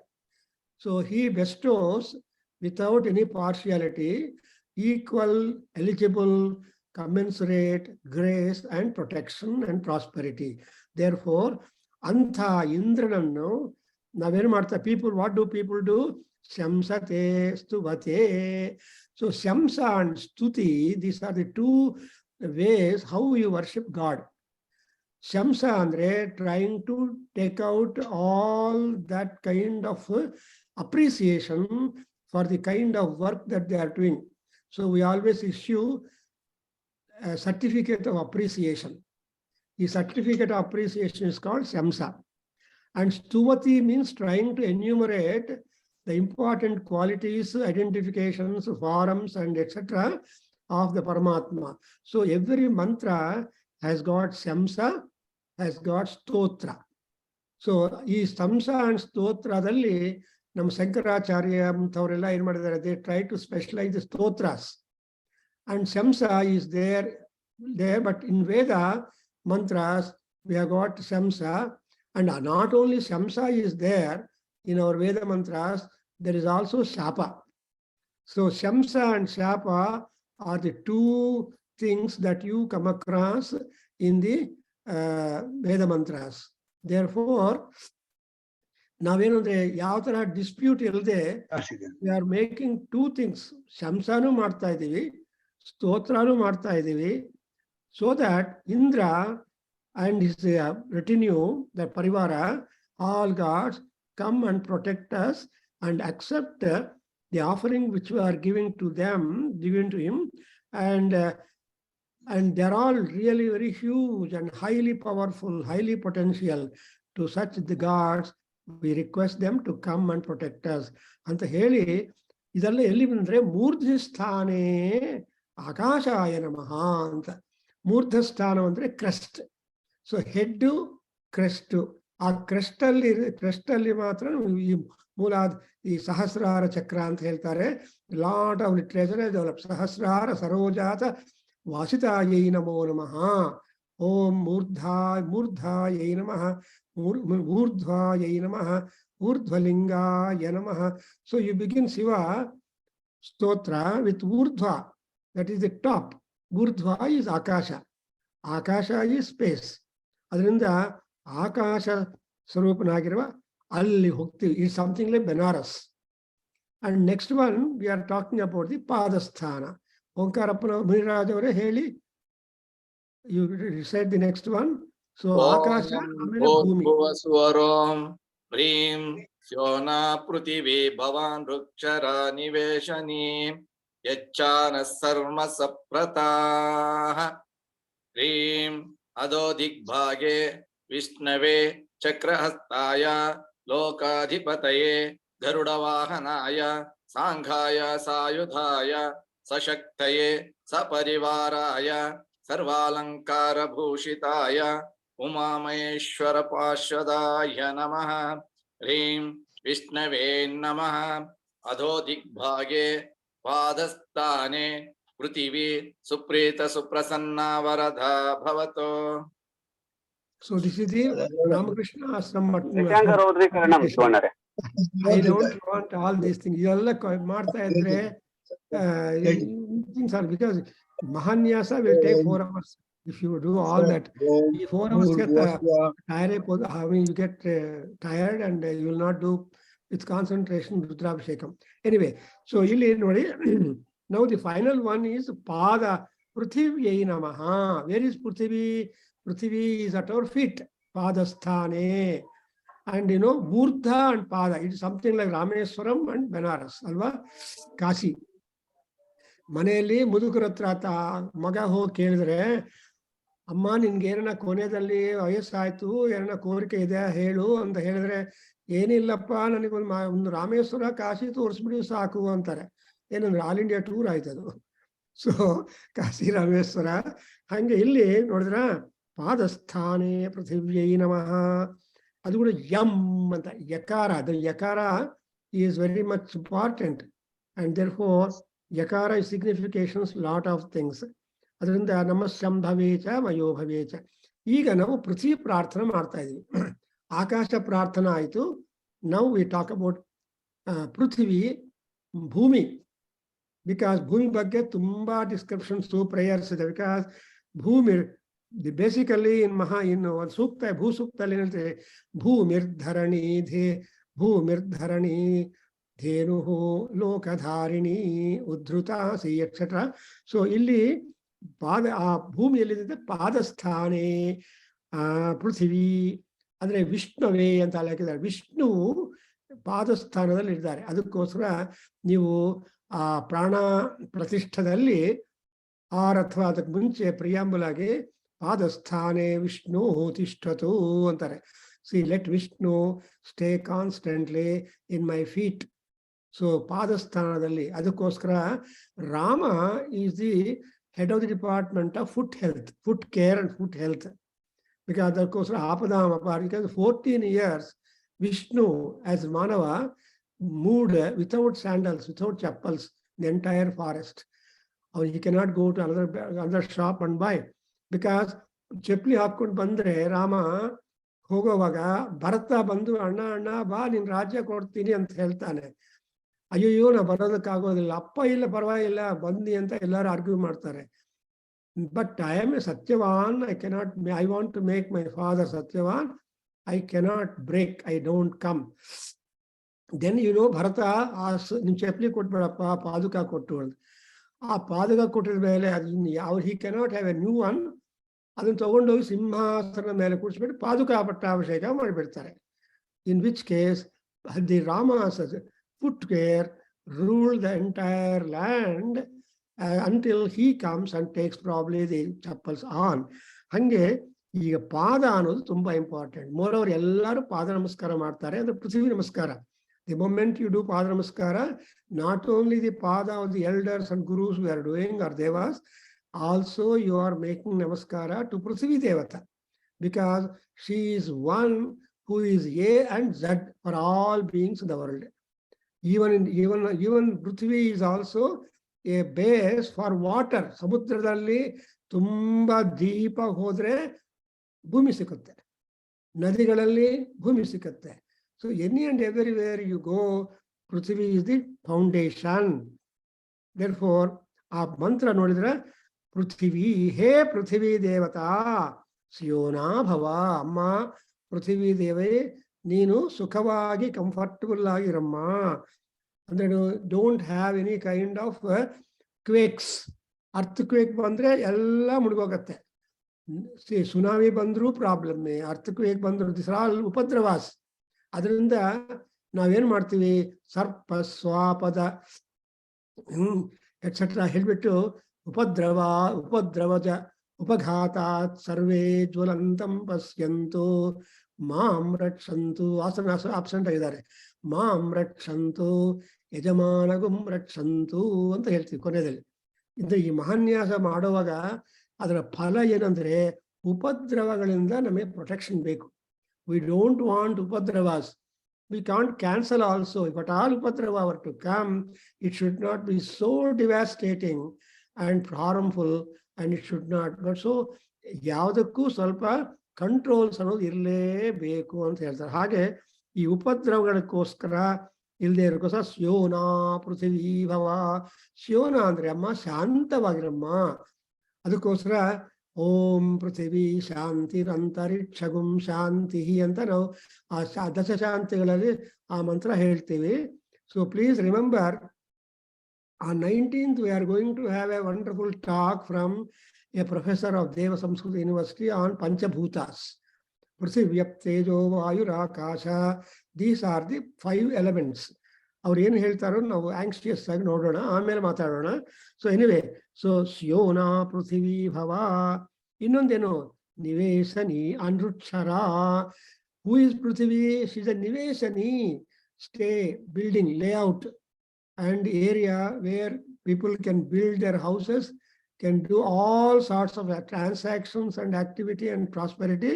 So he bestows without any partiality, equal, eligible, commensurate grace and protection and prosperity. Therefore, Anta Indranannu, naven martha people, what do people do? Shamsate, Stuvate. So Shamsa and Stuti, these are the two ways how you worship God. Shamsa andre trying to take out all that kind of appreciation for the kind of work that they are doing. So we always issue a certificate of appreciation. The certificate of appreciation is called Shamsa. And Stuvati means trying to enumerate the important qualities, identifications, forms, and etc. of the Paramatma. So every mantra has got Shamsa, has got Stotra. So ಈ ಸಂಸ and ಸ್ತೋತ್ರದಲ್ಲಿ ನಮ್ಮ ಶಂಕರಾಚಾರ್ಯ ಅಂತವರೆಲ್ಲ ಏನ್ ಮಾಡಿದ್ದಾರೆ, they try to specialize the stotras. And Shamsa is there, but in Veda mantras, we have got Shamsa. And not only Shamsa is there in our Veda mantras, there is also Shapa. So Shamsa and Shapa are the two things that you come across in the Veda mantras. Therefore, ನಾವೇನಂದ್ರೆ ಯಾವ ತರ dispute ಇಲ್ಲದೆ we are making two things. ಶಂಸಾನು ಮಾಡ್ತಾ ಇದೀವಿ, ಸ್ತೋತ್ರಾನು ಮಾಡ್ತಾ ಇದೀವಿ, so that Indra and his retinue, the parivara, all gods come and protect us and accept the offering which we are giving to them, given to him, and they're all really very huge and highly powerful, highly potential. To such the gods, we request them to come and protect us. ಅಂತ ಹೇಳಿ ಇದೆಲ್ಲ ಎಲ್ಲಿ ಬಂದ್ರೆ ಮೂರ್ಧಸ್ಥಾನೇ ಆಕಾಶಾಯ ನಮಃ ಅಂತ. ಮೂರ್ಧಸ್ಥಾನ ಅಂದ್ರೆ crest. So head crest, ಆ ಕ್ರೆಸ್ಟ್ ಅಲ್ಲಿ ಮಾತ್ರ ಈ ಈ ಸಹಸ್ರಾರ ಚಕ್ರ ಅಂತ ಹೇಳ್ತಾರೆ. Lot of literature develop. ಸಹಸ್ರಾರ ಸರೋಜಾತ ವಾಸಿತಾಯೈ ನಮೋ ನಮಃ. ಓಂ ಮೂರ್ಧಾಯೈ ನಮಃ, ಊರ್ಧ್ವಾಯೈ ನಮಃ, ಊರ್ಧ್ವಲಿಂಗಾಯ ನಮಃ. So you begin Shiva stotra with urdhva, that is the top. Urdhva is akasha. Akasha is space. ಅದರಿಂದ ಆಕಾಶ ಸ್ವರೂಪನಾಗಿರುವ ಅಲ್ಲಿ ಹೋಗ್ತೀವಿ. It something like Benaras. And next one we are talking about the padasthana. ಓಂಕಾರಪ್ಪನ ಮುನಿರಾಜ್ ಅವರೇ ಹೇಳಿ, you decide the next one. So ಆಕಾಶ, ಆಮೇಲೆ ಭೂಮಿ. ಸ್ವರೋಂ ಪ್ರೀಂ ಶೋನಾ ಪೃಥಿವೀ ಭವಾನ್ ವೃಕ್ಷರ ನಿವೇಶನಿ ಯಚ್ಚಾನ ಸರ್ಮ ಸಪ್ರತಾಃ. ಹ್ರೀಂ ಅಧೋ ದಿಗ್ಭಾಗೆ ವಿಷ್ಣವೇ ಚಕ್ರಹಸ್ತಾಯ ಲೋಕಾಧಿಪತಯೇ ಗರುಡವಾಹನಾಯ ಸಾಂಘಾಯ ಸಾಯುಧಾಯ ಸಶಕ್ತಯೇ ಸಪರಿವಾರಾಯ ಸರ್ವಾಲಂಕಾರಭೂಷಿತಾಯ ಉಮಾಮಹೇಶ್ವರ ಪಾರ್ಷದಾಯ ನಮಃ. ಹ್ರೀಂ ವಿಷ್ಣವೇ ನಮಃ. ಅಧೋ ದಿಗ್ಭಾಗೆ ಪಾದಸ್ಥಾನೆ ಪೃಥಿವೀ Supreetha ಸುಪ್ರಸನ್ನಾ Varada ಭವತು. So this is the Ramakrishna Ashram. I don't want all these things. ಇದೆಲ್ಲ ಮಾಡ್ತಾ ಇದ್ರೆ things are, because Mahanyasa will take 4 hours if you do all that. 4 hours get tired. I mean, you get tired and you will not do with concentration Rudrabhishekam. Anyway, so ಇಲ್ಲಿ ನೋಡಿ, now the final one is Pada Prithiviyai Namaha. Where is Prithvi? Prithvi is at our feet. Padasthane. And you know, Murdha and Pada, it is something like Rameswaram and Benaras, alva? Kashi. ಮನೆಯಲ್ಲಿ ಮುದುಕರ ಹತ್ರ ಮಗ ಹೋಗಿ ಕೇಳಿದ್ರೆ, ಅಮ್ಮ ನಿನ್ಗೆ ಏನನ್ನ ಕೊನೆಯಲ್ಲಿ ವಯಸ್ಸಾಯ್ತು, ಏನನ್ನ ಕೋರಿಕೆ ಇದೆ ಹೇಳು ಅಂತ ಹೇಳಿದ್ರೆ, ಏನಿಲ್ಲಪ್ಪ ನನಗೊಂದು ರಾಮೇಶ್ವರ ಕಾಶಿ ತೋರಿಸ್ಬಿಡಿ ಸಾಕು ಅಂತಾರೆ. ಏನಂದ್ರೆ ಆಲ್ ಇಂಡಿಯಾ ಟೂರ್ ಆಯ್ತದು. ಸೊ ಕಾಶಿ ರಾಮೇಶ್ವರ. ಹಂಗೆ ಇಲ್ಲಿ ನೋಡಿದ್ರ ಪಾದಸ್ಥಾನೇ ಪೃಥಿವ್ಯೈ ನಮಃ. ಅದು ಕೂಡ ಯಂ ಅಂತ ಯಕಾರ. ಅದು ಯಕಾರ is very much important. And therefore ಯಕಾರ ಸಿಗ್ನಿಫಿಕೇಶನ್ಸ್ ಲಾಟ್ ಆಫ್ ಥಿಂಗ್ಸ್. ಅದರಿಂದ ನಮ್ಮ ಶಂಭವೇಚ ಮಯೋಭವೇಚ. ಈಗ ನಾವು ಪೃಥ್ವಿ ಪ್ರಾರ್ಥನೆ ಮಾಡ್ತಾ ಇದೀವಿ. ಆಕಾಶ ಪ್ರಾರ್ಥನಾ ಆಯಿತು. ನೌ ವಿ ಟಾಕ್ ಅಬೌಟ್ ಪೃಥ್ವಿ, ಭೂಮಿ. ಬಿಕಾಸ್ ಭೂಮಿ ಬಗ್ಗೆ ತುಂಬಾ ಡಿಸ್ಕ್ರಿಪ್ಷನ್ಸ್, ಪ್ರೇಯರ್ಸ್ ಇದೆ. ಬಿಕಾಸ್ ಭೂಮಿ ಬೇಸಿಕಲಿ ಇನ್ನು ಒಂದು ಸೂಕ್ತ, ಭೂ ಸೂಕ್ತಲ್ಲಿ ಏನಂತಾರೆ, ಭೂಮಿರ್ಧರಣಿ ಧೇನು ಲೋಕಧಾರಿಣಿ ಉದ್ಧೃತಾಸಿ ಎಕ್ಸೆಟ್ರಾ. ಸೊ ಇಲ್ಲಿ ಆ ಭೂಮಿ ಎಲ್ಲಿದೆ? ಪಾದಸ್ಥಾನೇ. ಪೃಥಿವಿ ಅಂದ್ರೆ ವಿಷ್ಣುವೇ ಅಂತ ಹಾಕಿದ್ದಾರೆ. ವಿಷ್ಣು ಪಾದಸ್ಥಾನದಲ್ಲಿ ಇದ್ದಾರೆ. ಅದಕ್ಕೋಸ್ಕರ ನೀವು ಆ ಪ್ರಾಣ ಪ್ರತಿಷ್ಠದಲ್ಲಿ ಅಥವಾ ಅದಕ್ಕೆ ಮುಂಚೆ ಪ್ರಿಯಾಂಬಲ್ ಆಗಿ ಪಾದಸ್ಥಾನೆ ವಿಷ್ಣು ತಿಷ್ಠತು ಅಂತಾರೆ. See let Vishnu stay constantly in my feet. So ಪಾದಸ್ಥಾನದಲ್ಲಿ. ಅದಕ್ಕೋಸ್ಕರ Rama is the head of the department of foot health, foot care and foot health. Because ಅದಕ್ಕೋಸ್ಕರ ಆಪದಾಮಪಾರ. Because 14 years Vishnu as Manava moved without sandals, without chappals, the entire forest. Or he cannot go to another shop and buy. Because ಚಪ್ಪಲಿ ಹಾಕೊಂಡು ಬಂದ್ರೆ ರಾಮ ಹೋಗೋವಾಗ ಭರತ ಬಂದು ಅಣ್ಣ ಅಣ್ಣ ಬಾ ನಿನ್ ರಾಜ್ಯ ಕೊಡ್ತೀನಿ ಅಂತ ಹೇಳ್ತಾನೆ. ಅಯ್ಯೋ ನಾ ಬರೋದಕ್ಕಾಗೋದಿಲ್ಲ. ಅಪ್ಪ ಇಲ್ಲ ಪರವಾಗಿಲ್ಲ ಬಂದಿ ಅಂತ ಎಲ್ಲರೂ ಆರ್ಗ್ಯೂ ಮಾಡ್ತಾರೆ. But I am a Satyavan. I want to make my father Satyavan. I cannot break. I don't come. Then Bharata ನಿಮ್ ಚಪ್ಪಲಿ ಕೊಟ್ಬೇಡಪ್ಪ, ಪಾದುಕ ಕೊಟ್ಟು. ಆ ಪಾದುಕ ಕೊಟ್ಟಿದ ಮೇಲೆ he cannot have a new one. ಅದನ್ನು ತಗೊಂಡೋಗಿ ಸಿಂಹಾಸನ ಮೇಲೆ ಕೂರಿಸ್ಬಿಟ್ಟು ಪಾದುಕ ಪಟ್ಟಾಭಿಷೇಕ ಮಾಡಿಬಿಡ್ತಾರೆ. In which case the Rama's foot care ruled the entire land until he comes and takes probably the chappals on. ಹಂಗೆ ಈಗ ಪಾದ ಅನ್ನೋದು ತುಂಬಾ ಇಂಪಾರ್ಟೆಂಟ್. ಮೋರವ್ರು ಎಲ್ಲರೂ ಪಾದ ನಮಸ್ಕಾರ ಮಾಡ್ತಾರೆ. ಅಂದ್ರೆ ಪೃಥ್ವಿ ನಮಸ್ಕಾರ. The moment you do pada namaskara, not only the pada of the elders and gurus we are doing or devas, also you are making namaskara to Prithvi Devata, because she is one who is A and Z for all beings in the world. Even Prithvi is also a base for water. ಸಮುದ್ರದಲ್ಲಿ ತುಂಬಾ ದೀಪ ಹೋದ್ರೆ ಭೂಮಿ ಸಿಕ್ಕುತ್ತೆ, ನದಿಗಳಲ್ಲಿ ಭೂಮಿ ಸಿಕ್ಕುತ್ತೆ. So any and everywhere you go, Prithvi is the foundation. Therefore, ಆ ಮಂತ್ರ ನೋಡಿದ್ರೆ ಪೃಥ್ವಿ, ಹೇ ಪೃಥ್ವಿ ದೇವತಾ ಸ್ಯೋನಾ ಭವ. ಅಮ್ಮ ಪೃಥ್ವಿ ದೇವೇ, ನೀನು ಸುಖವಾಗಿ ಕಂಫರ್ಟಬಲ್ ಆಗಿರಮ್ಮ. ಅಂದ್ರೆ don't have any kind of quakes. Earth quake ಬಂದ್ರೆ ಎಲ್ಲ ಮುಳುಗೋಗತ್ತೆ. ಸುನಾಮಿ ಬಂದ್ರು ಪ್ರಾಬ್ಲಮ್ಮೆ, ಅರ್ತ್ ಕ್ವೇಕ್ ಬಂದ್ರು, ದಿಸ್ ಆರ್ ಆಲ್ ಉಪದ್ರವಾಸ್. ಅದರಿಂದ ನಾವೇನ್ ಮಾಡ್ತೀವಿ, ಸರ್ಪ ಸ್ವಾಪದ ಎಟ್ಸೆಟ್ರಾ ಹೇಳ್ಬಿಟ್ಟು ಉಪದ್ರವಜ ಉಪಘಾತಾತ್ ಸರ್ವೇ ಜ್ವಲಂತಂ ಪಶ್ಯಂತು ಮಾಂ ರಕ್ಷಂತು. ಆಬ್ಸೆಂಟ್ ಆಗಿದ್ದಾರೆ. ಮಾಂ ರಕ್ಷಂತು ಯಜಮಾನಗುಂ ರಕ್ಷಂತು ಅಂತ ಹೇಳ್ತೀವಿ ಕೊನೆಯಲ್ಲಿ. ಇದು ಈ ಮಹಾನ್ಯಾಸ ಮಾಡುವಾಗ ಅದರ ಫಲ ಏನಂದ್ರೆ ಉಪದ್ರವಗಳಿಂದ ನಮಗೆ ಪ್ರೊಟೆಕ್ಷನ್ ಬೇಕು. We don't want upadravas. We can't cancel also. If at all upadrava were to come, it should not be so devastating and harmful, and it should not. But so, ಯಾವುದಕ್ಕೂ ಸ್ವಲ್ಪ ಕಂಟ್ರೋಲ್ಸ್ ಅನ್ನೋದು ಇರಲೇಬೇಕು ಅಂತ ಹೇಳ್ತಾರೆ. ಹಾಗೆ ಈ ಉಪದ್ರವಗಳಕ್ಕೋಸ್ಕರ ಇಲ್ಲದೆ ಇರೋಕ್ಕೋಸ್ಕರ ಸ್ಯೋನಾ ಪೃಥ್ವಿ ಭವ. ಸ್ಯೋನ ಅಂದ್ರೆ ಅಮ್ಮ ಶಾಂತವಾಗಿರಮ್ಮ. ಅದಕ್ಕೋಸ್ಕರ ಓಂ ಪೃಥಿವಿ ಶಾಂತಿರಂತರಿಕ್ಷಗುಂ ಶಾಂತಿ ಅಂತ ನಾವು ಆ ದಶಶಾಂತಿಗಳಲ್ಲಿ ಆ ಮಂತ್ರ ಹೇಳ್ತೀವಿ. So please remember, on 19th we are going to have a wonderful talk from a professor of Deva Samskrita University on Panchabhutas. Prithivya Tejo Vayurakasha. These are the 5 elements. ಅವ್ರು ಏನು ಹೇಳ್ತಾರೋ ನಾವು ಆಂಕ್ಸಿಯಸ್ ಆಗಿ ನೋಡೋಣ, ಆಮೇಲೆ ಮಾತಾಡೋಣ. ಸೊ ಎನಿವೇ, ಸೊ ಸ್ಯೋನಾ ಪೃಥಿವಿ ಭವ. ಇನ್ನೊಂದೇನು, ನಿವೇಶನಿ ಅನೃಕ್ಷರ. Who is Prithvi? She is a ನಿವೇಶನಿ. Stay, building, layout and area where people can build their houses, can do all sorts of transactions and activity and prosperity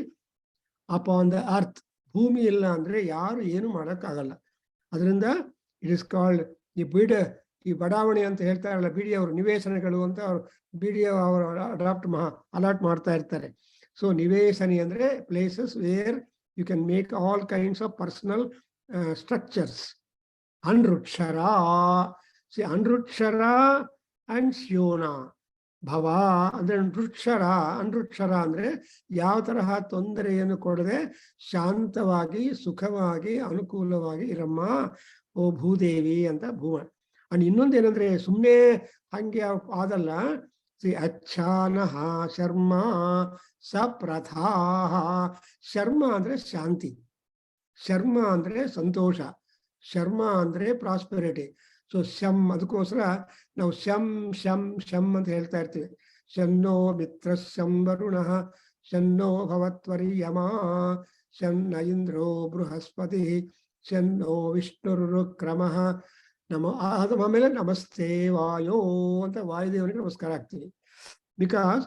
upon the earth. ಭೂಮಿ ಇಲ್ಲ ಅಂದ್ರೆ ಯಾರು ಏನು ಮಾಡೋಕ್ಕಾಗಲ್ಲ. ಅದರಿಂದ ಇಟ್ ಇಸ್ ಕಾಲ್ಡ್ ಈ ಬಡಾವಣೆ ಅಂತ ಹೇಳ್ತಾರಲ್ಲ, ಬಿಡಿ ಅವರು ನಿವೇಶನಗಳು ಅಂತ ಅವ್ರು ಬಿಡಿ ಅವರು ಅಲಾಟ್ ಮಾಡ್ತಾ ಇರ್ತಾರೆ. ಸೊ ನಿವೇಶನಿ ಅಂದ್ರೆ places where you can make all kinds of personal structures. ಅನೃಕ್ಷರ. ಸಿ ಅನೃಕ್ಷರ ಅಂಡ್ ಸ್ಯೋನ ಭವ ಅಂದ್ರೆ ಅನೃಕ್ಷರ ಅಂದ್ರೆ ಯಾವ ತರಹ ತೊಂದರೆಯನ್ನು ಕೊಡದೆ ಶಾಂತವಾಗಿ ಸುಖವಾಗಿ ಅನುಕೂಲವಾಗಿ ಇರಮ್ಮ ಓ ಭೂದೇವಿ ಅಂತ ಭೂಮ. ಅಂಡ್ ಇನ್ನೊಂದೇನಂದ್ರೆ ಸುಮ್ಮನೆ ಹಂಗೆ ಆದಲ್ಲ, ಸಿ ಅಚ್ಛಾನಃ ಶರ್ಮ ಸಪ್ರಥಾಹ. ಶರ್ಮ ಅಂದ್ರೆ ಶಾಂತಿ, ಶರ್ಮ ಅಂದ್ರೆ ಸಂತೋಷ, ಶರ್ಮ ಅಂದ್ರೆ ಪ್ರಾಸ್ಪೆರಿಟಿ. ಸೊ ಶಮ್, ಅದಕ್ಕೋಸ್ಕರ ನಾವು ಶಂ ಶಂ ಶಂ ಅಂತ ಹೇಳ್ತಾ ಇರ್ತೀವಿ. ಶನ್ನೋ ಮಿತ್ರ ಶಂ ವರುಣಃ ಶನ್ನೋ ಭವತ್ವರ್ಯಮ ಶನ್ನ ಇಂದ್ರೋ ಬೃಹಸ್ಪತಿ ಶನ್ನೋ ವಿಷ್ಣುರುಕ್ರಮಃ ನಮೋ. ಅದು ಆಮೇಲೆ ನಮಸ್ತೆ ವಾಯೋ ಅಂತ ವಾಯುದೇವನಿಗೆ ನಮಸ್ಕಾರ ಆಗ್ತೀವಿ. ಬಿಕಾಸ್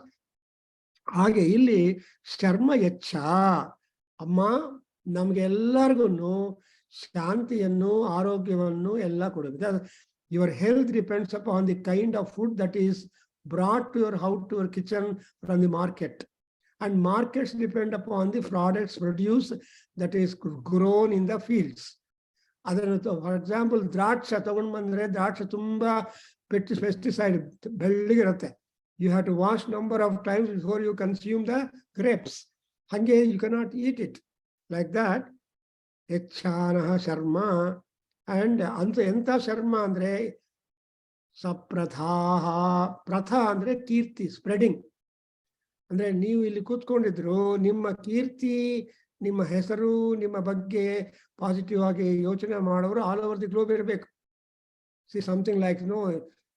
ಹಾಗೆ ಇಲ್ಲಿ ಶರ್ಮ ಯಚ್ಛ, ಅಮ್ಮ ನಮ್ಗೆಲ್ಲರಿಗೂ ಶಾಂತಿಯನ್ನು ಆರೋಗ್ಯವನ್ನು ಎಲ್ಲ ಕೊಡು. Because your health depends upon the kind of food that is brought to your house, to your kitchen from the market, and markets depend upon the products produced that is grown in the fields. ಅದನ್ನು for example ದ್ರಾಕ್ಷ ತಗೊಂಡು ಬಂದ್ರೆ ದ್ರಾಕ್ಷ ತುಂಬಾ pesticide ಬೆಳ್ಳಗಿರುತ್ತೆ. You have to wash number of times before you consume the grapes. ಹಂಗೆ you cannot eat it like that. ಯಚ್ಛಾನಃ ಶರ್ಮ. ಅಂಡ್ ಅಂತ ಎಂಥ ಶರ್ಮ ಅಂದ್ರೆ ಸಪ್ರಥಾಹ. ಪ್ರಥ ಅಂದ್ರೆ ಕೀರ್ತಿ, ಸ್ಪ್ರೆಡಿಂಗ್. ಅಂದ್ರೆ ನೀವು ಇಲ್ಲಿ ಕೂತ್ಕೊಂಡಿದ್ರು, ನಿಮ್ಮ ಕೀರ್ತಿ, ನಿಮ್ಮ ಹೆಸರು, ನಿಮ್ಮ ಬಗ್ಗೆ ಪಾಸಿಟಿವ್ ಆಗಿ ಯೋಚನೆ ಮಾಡೋರು ಆಲ್ ಓವರ್ ದಿ ಗ್ಲೋಬ್ ಇರಬೇಕು. See something like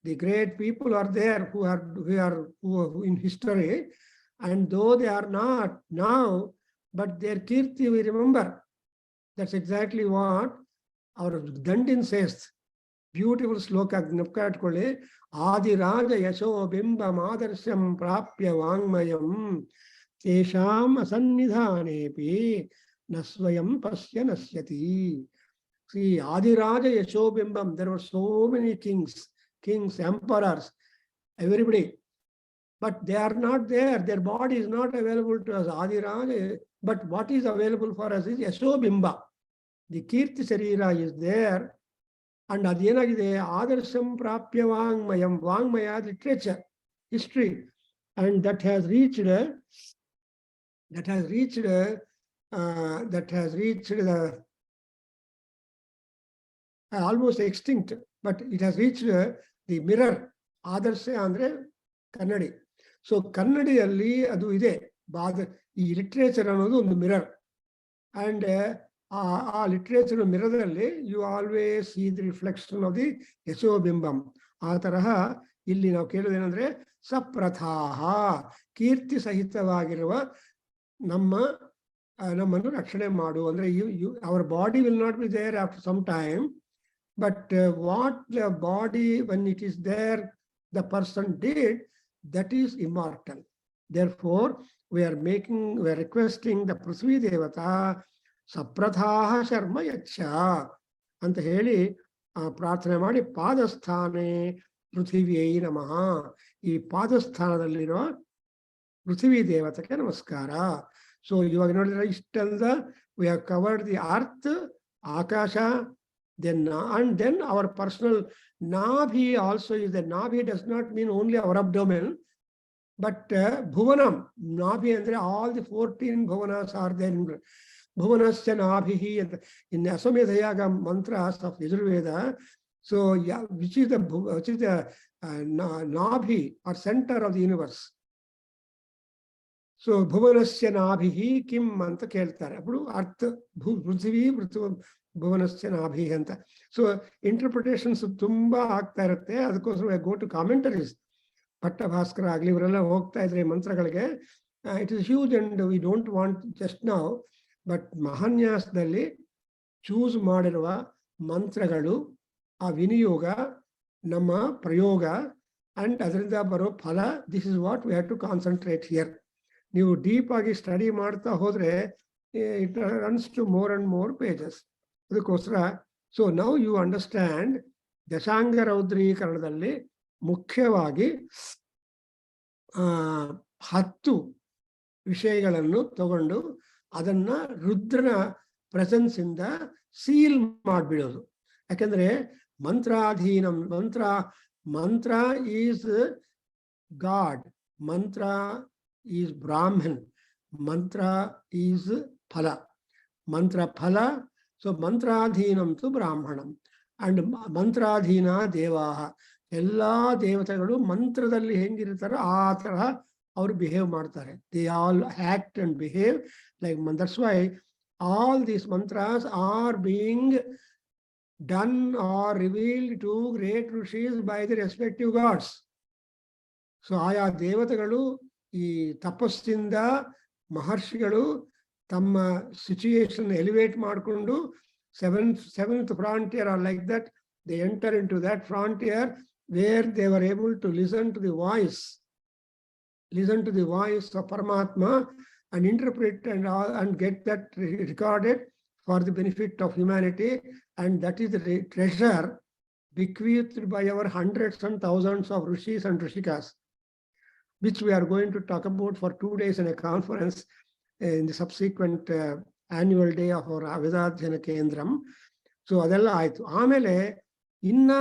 the great people are there who are in history, and though they are not now, but there ಕೀರ್ತಿ we remember. That's exactly what our Dandin says. Beautiful shloka, ಜ್ಞಾಪಕ ಇಟ್ಕೊಳ್ಳಿ. ಆದಿರಾಜ ಯಶೋ ಬಿಂಬ ಮಾದರ್ಶಂ ಪ್ರಾಪ್ಯ ವಾಂಗ್ಮಯಂ ತೇಷಾಂ ಅಸನ್ನಿಧಾನೇಪಿ ನ ಸ್ವಯಂ ಪಶ್ಯ ನಶ್ಯತಿ. ಸಿ ಆದಿರಾಜ ಯಶೋ ಬಿಂಬಂ, there were so many kings, emperors, everybody, but they are not there. Their body is not available to us. Adiraja, but what is available for us is Yasho Bimba. The Kirti Sarira is there. And ಅದೇನಾಗಿದೆ, ಆದರ್ಶಂ ಪ್ರಾಪ್ಯ ವಾಂಗ್ಮಯಂ. ವಾಂಗ್ಮಯ literature, history, and that has reached the almost extinct, but it has reached the mirror. ಆದರ್ಶ ಅಂದ್ರೆ ಕನ್ನಡಿ. So ಕನ್ನಡಿಯಲ್ಲಿ ಅದು ಇದೆ. ಈ ಲಿಟ್ರೇಚರ್ ಅನ್ನೋದು ಒಂದು ಮಿರರ್. ಅಂಡ್ ಆ ಲಿಟ್ರೇಚರ್ ಮಿರದಲ್ಲಿ you always see the reflection of the ಯಶೋಬಿಂಬಂ. ಆ ತರಹ ಇಲ್ಲಿ ನಾವು ಕೇಳೋದೇನೆಂದ್ರೆ ಸಪ್ರಥಾಹ, ಕೀರ್ತಿ ಸಹಿತವಾಗಿರುವ ನಮ್ಮನ್ನು ರಕ್ಷಣೆ ಮಾಡು. ಅಂದ್ರೆ our body will not be there after some time, but what the body when it is there the person did, that is immortal. Therefore we are requesting the Prithvi Devata saprathaha sharma yacha ಅಂತ ಹೇಳಿ ಪ್ರಾರ್ಥನೆ ಮಾಡಿ, ಪಾದಸ್ಥಾನೇ ಪೃಥಿವ್ಯೈ ನಮಃ. ಈ ಪಾದಸ್ಥಾನದಲ್ಲಿರುವ ಪೃಥ್ವಿ ದೇವತೆಗೆ ನಮಸ್ಕಾರ. So ಇವಾಗ ನೋಡಿದ್ರೆ ಇಷ್ಟೆಲ್ಲ we have covered the earth, akasha, and then our personal Nabhi also is the Nabhi does not mean only our abdomen, but Bhuvanam. Nabhi andre all the 14 Bhuvanas are there in Bhuvanasya Nabhihi in Aswamedhayaga mantras of Yajurveda. So yeah, which is the Nabhi or center of the universe. So Bhuvanasya Nabhihi Kim anta keltare. Appudu Arth Prithvi ಭುವನಸ್ಯ ನಾಭಿ ಅಂತ. So interpretations ತುಂಬಾ ಆಗ್ತಾ ಇರುತ್ತೆ. ಅದಕ್ಕೋಸ್ಕರ go to ಕಾಮೆಂಟರೀಸ್. ಪಟ್ಟಭಾಸ್ಕರ ಆಗ್ಲಿ ಇವರೆಲ್ಲ ಹೋಗ್ತಾ ಇದ್ರೆ ಮಂತ್ರಗಳಿಗೆ. It is huge and we don't want just now, but ಮಹಾನ್ಯಾಸದಲ್ಲಿ ಚೂಸ್ ಮಾಡಿರುವ ಮಂತ್ರಗಳು, ಆ ವಿನಿಯೋಗ, ನಮ್ಮ ಪ್ರಯೋಗ ಅಂಡ್ ಅದರಿಂದ ಬರೋ ಫಲ, this is what we have to concentrate here. ನೀವು ಡೀಪ್ ಆಗಿ ಸ್ಟಡಿ ಮಾಡ್ತಾ ಹೋದ್ರೆ it runs to more and more pages. ಅದಕ್ಕೋಸ್ಕರ ಸೊ ನೌ ಯು ಅಂಡರ್ಸ್ಟ್ಯಾಂಡ್. ದಶಾಂಗ ರೌದ್ರೀಕರಣದಲ್ಲಿ ಮುಖ್ಯವಾಗಿ 10 ವಿಷಯಗಳನ್ನು ತಗೊಂಡು ಅದನ್ನ ರುದ್ರನ ಪ್ರೆಸೆನ್ಸ್ ಇಂದ ಸೀಲ್ ಮಾಡಿಬಿಡೋದು. ಯಾಕಂದ್ರೆ ಮಂತ್ರಾಧೀನ, ಮಂತ್ರ ಈಸ್ ಗಾಡ್, ಮಂತ್ರ ಈಸ್ ಬ್ರಾಹ್ಮಣ್, ಮಂತ್ರ ಈಸ್ ಫಲ, ಮಂತ್ರ ಫಲ. So mantradhinam tu brahmanam and mantradhina devaha. ಎಲ್ಲಾ ದೇವತೆಗಳು ಮಂತ್ರದಲ್ಲಿ ಹೆಂಗಿರ್ತಾರೋ ಆ ತರಹ ಅವರು ಬಿಹೇವ್ ಮಾಡ್ತಾರೆ. They all act and behave like that's why all these mantras are being done or revealed to great rishis by the respective gods. So ಆಯಾ ದೇವತೆಗಳು ಈ ತಪಸ್ಸಿಂದ ಮಹರ್ಷಿಗಳು ತಮ್ಮ ಸಿಚುಯೇಷನ್ ಎಲಿವೇಟ್ ಮಾಡಿಕೊಂಡು seventh frontier or like that, they enter into that frontier where they were able to listen to the voice of Paramatma and interpret and get that recorded for the benefit of humanity. And that is the treasure bequeathed by our hundreds and thousands of rishis and rishikas, which we are going to talk about for 2 days in a conference in the subsequent annual day of our Adhyayana Kendram. So adella aitu. Amele inna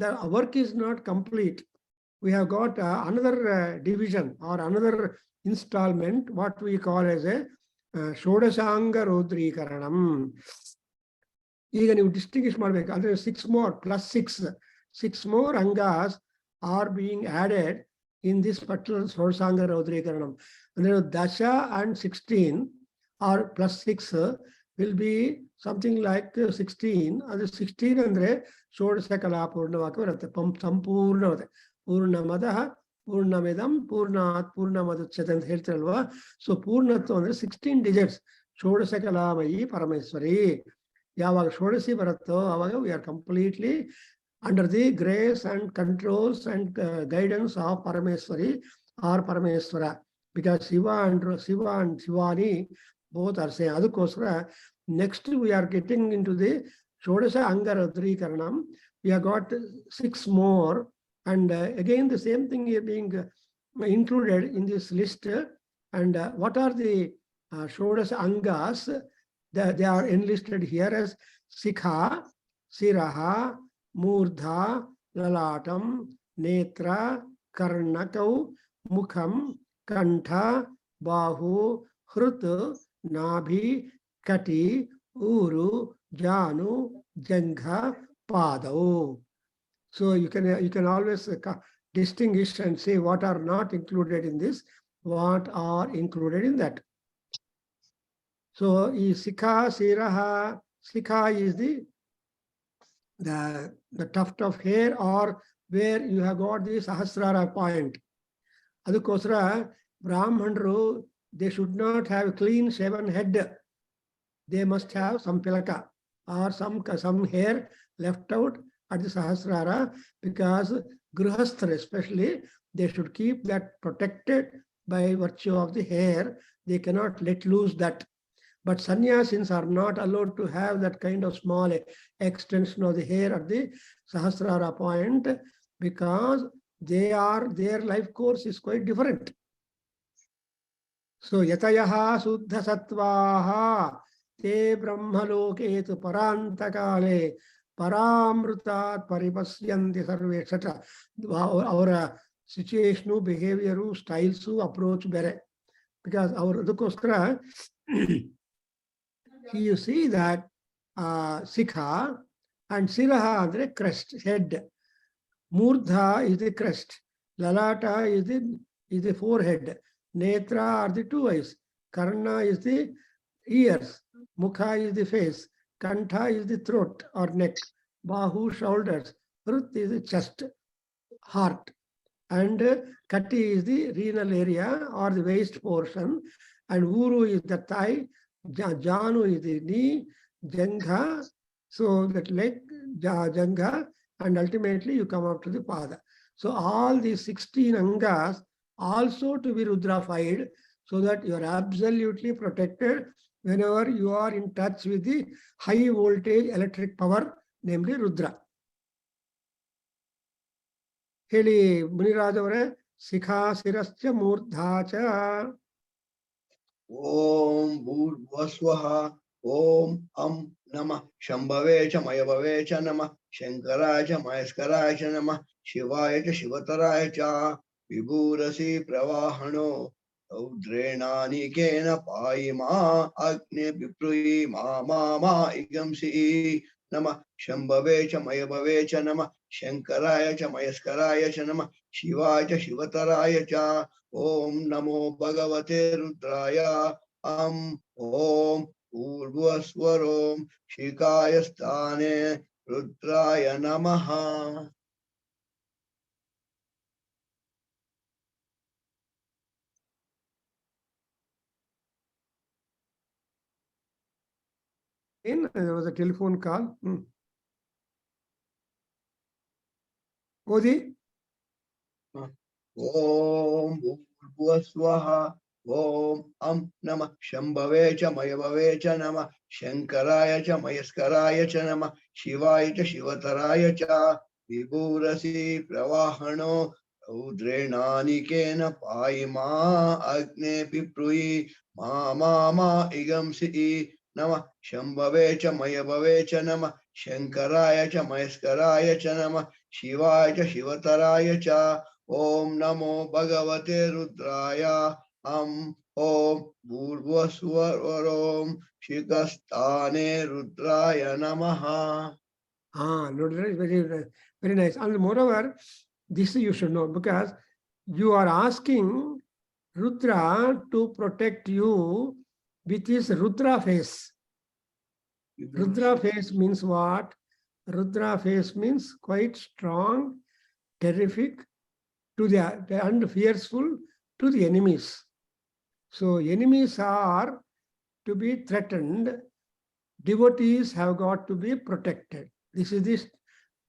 the work is not complete. We have got another division or another installment, what we call as a Shodashanga Rodrikaranam. ಈಗ ನೀವು distinguish ಮಾಡಬೇಕು ಅಂದ್ರೆ 6 more plus 6 more angas are being added in this particular Shodashanga Rodrikaranam. And Dasha and 16 or plus 6 will be something like 16. And 16 andre Shodasha Kala Purnavaka varate sampurna varate. Purnamada Purnamidam Purnat Purnamadachyate ಅಂತ ಹೇಳ್ತಾರಲ್ವಾ. So ಪೂರ್ಣತ್ವ ಅಂದ್ರೆ 16 digits. Shodasha Kalamayi Parameswari. ಯಾವಾಗ ಷೋಡಶಿ ಬರುತ್ತೋ ಅವಾಗ we are completely under the grace and controls and guidance of Parameswari or Parameswara, because Shiva and Shivani both are saying. ಅದಕ್ಕೋಸ್ಕರ next we are getting into the Shodasha Anga Rodrikaranam. We have got 6 more, and again the same thing is being included in this list. And what are the Shodasha Angas? They are enlisted here as Sikha, Siraha, Murdha, Lalatam, Netra, Karnakau, Mukham, Kantha, Bahu, Hrut, Nabhi, Kati, Uru, Janu, Jangha, Padau. So you can always distinguish and say what are not included in this, what are included in that. So Sikha, Siraha, Sikha is the tuft of hair or where you have got the Sahasrara point. Adukosra Brahmanru, they should not have clean shaven head. They must have some pilaka or some hair left out at the Sahasrara, because Grihasthar especially, they should keep that protected by virtue of the hair. They cannot let loose that. But sannyasins are not allowed to have that kind of small extension of the hair at the Sahasrara point, because their life course is quite different. So yatayaha suddha sattvaha te brahmaloketu parantakale paramrutat paripasyanti sarve, etc. Our situation, behavior, styles, approach bere, because our adukoskara you see that Sikha and Siraha andre crest, head. Murdha is the crest. Lalata is the forehead. Netra are the 2 eyes. Karna is the ears. Mukha is the face. Kantha is the throat or neck. Bahu, shoulders. Hrut is the chest, heart. And Kati is the renal area or the waist portion. And Uru is the thigh. Janu is the knee, Jangha, so that leg, Jangha, and ultimately you come up to the Pada. So all these 16 Angas also to be Rudrafied, so that you are absolutely protected whenever you are in touch with the high voltage electric power, namely Rudra. Heli Munirajavare, Sikha Sirascha Murdhacha. Om Bhurvaswaha Om Namah Shambhave cha Mayavave cha Namah Shankaraya cha Maheskaraya cha Namah Shivaya cha Shivataraya cha Vibhurasi Pravahano Audrenani Kena Paima Agne Vipruhi Ma Igamsi Namah Shambhave cha Mayabhave cha Namah Shankaraya cha Mayaskaraya cha Namah Shivaya cha Shivataraya cha Om Namo Bhagavate Rudraya Om Urvaswarom Shikaya Sthane Rudraya Namaha. There was a telephone call. Odi? Om Bhuvaswaha Om Namah Shambhave cha Mayabhave cha Namah Shankaraya cha Mayaskaraya cha Namah Shivaya cha Shivataraya cha Vibhurasi Pravahano Rudrenānikena Pāyima Agne Piprui Ma Igamsi Namah Shambhave cha Mayabhave cha Namah Shankaraya cha Mayaskaraya cha Namah Shivaya cha Shivataraya cha Om Namo Bhagavate Rudraya Om Bhurvaswarom Shikastane Rudraya Namaha. Rudra, very nice. And moreover, this you should know, because you are asking Rudra to protect you with his Rudra face. Rudra face means what? Rudra face means quite strong, terrific, and fearful to the enemies. So enemies are to be threatened. Devotees have got to be protected. This is this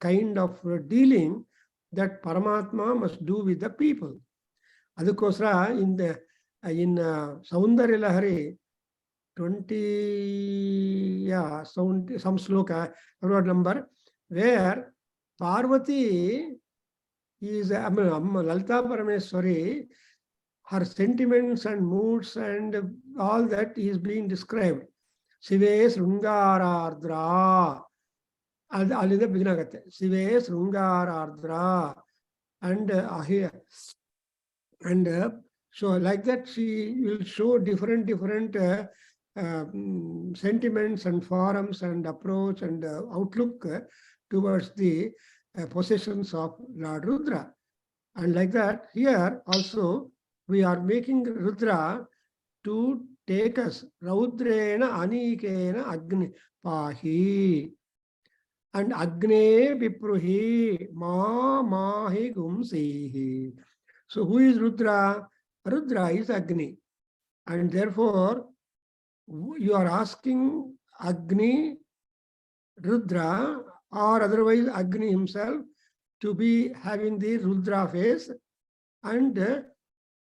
kind of dealing that Paramatma must do with the people. Adukosra in Saundarya Lahari 20, some sloka, word number, where Parvati is Lalita Parameswari, her sentiments and moods and all that is being described. Sive Srungarardra. Alida Bignagate. Sive Srungarardra. And so like that she will show different sentiments and forms and approach and outlook towards the possessions of Lord Rudra. And like that, here also we are making Rudra to take us. Raudrena Anikena Agni Pahi. And Agne Vipruhi Mahi Gumsihi. So who is Rudra? Rudra is Agni. And therefore, you are asking Agni, Rudra, or otherwise Agni himself, to be having the Rudra face and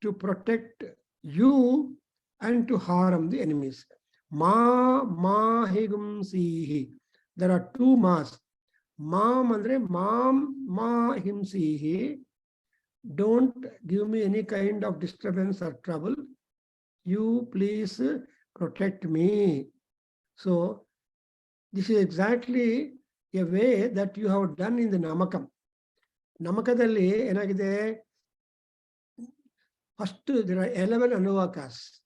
to protect you and to harm the enemies. Mahigum sihi. There are two mas. Mandre ma himsihi. Don't give me any kind of disturbance or trouble. You please protect me. So this is exactly a way that you have done in the Namakam. Namakadalli enagide, first there are 11 anuvakas.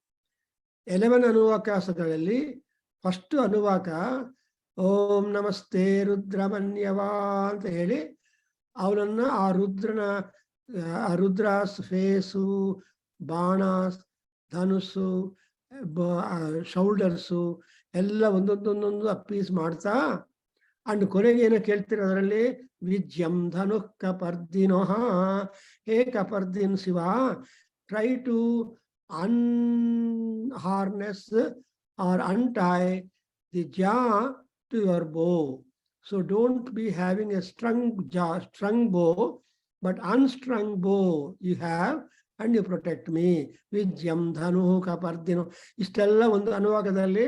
11 anuvakasadalli, first anuvaka, Om Namaste Rudramanyava anta heli, avananna ಆ Rudra's face, banas, dhanusu, shoulders, ಎಲ್ಲ ಒಂದೊಂದೊಂದೊಂದು ಅಪ್ಪೀಸ್ ಮಾಡ್ತಾ and ಕೊನೆಗೆ ಏನೋ ಕೇಳ್ತೀರ ಅದರಲ್ಲಿ ವಿಜ್ಯಂ ಧನು ಕಪರ್ದಿನೋಹ ಹೇ ಕಪರ್ದಿನ್ Shiva try to unharness or untie the jaw to your bow. So don't be having a strung bow, but unstrung bow you have, and you protect me. Vidyam dhanu kapardino. Istella ಒಂದು ಅನುವಾಗದಲ್ಲಿ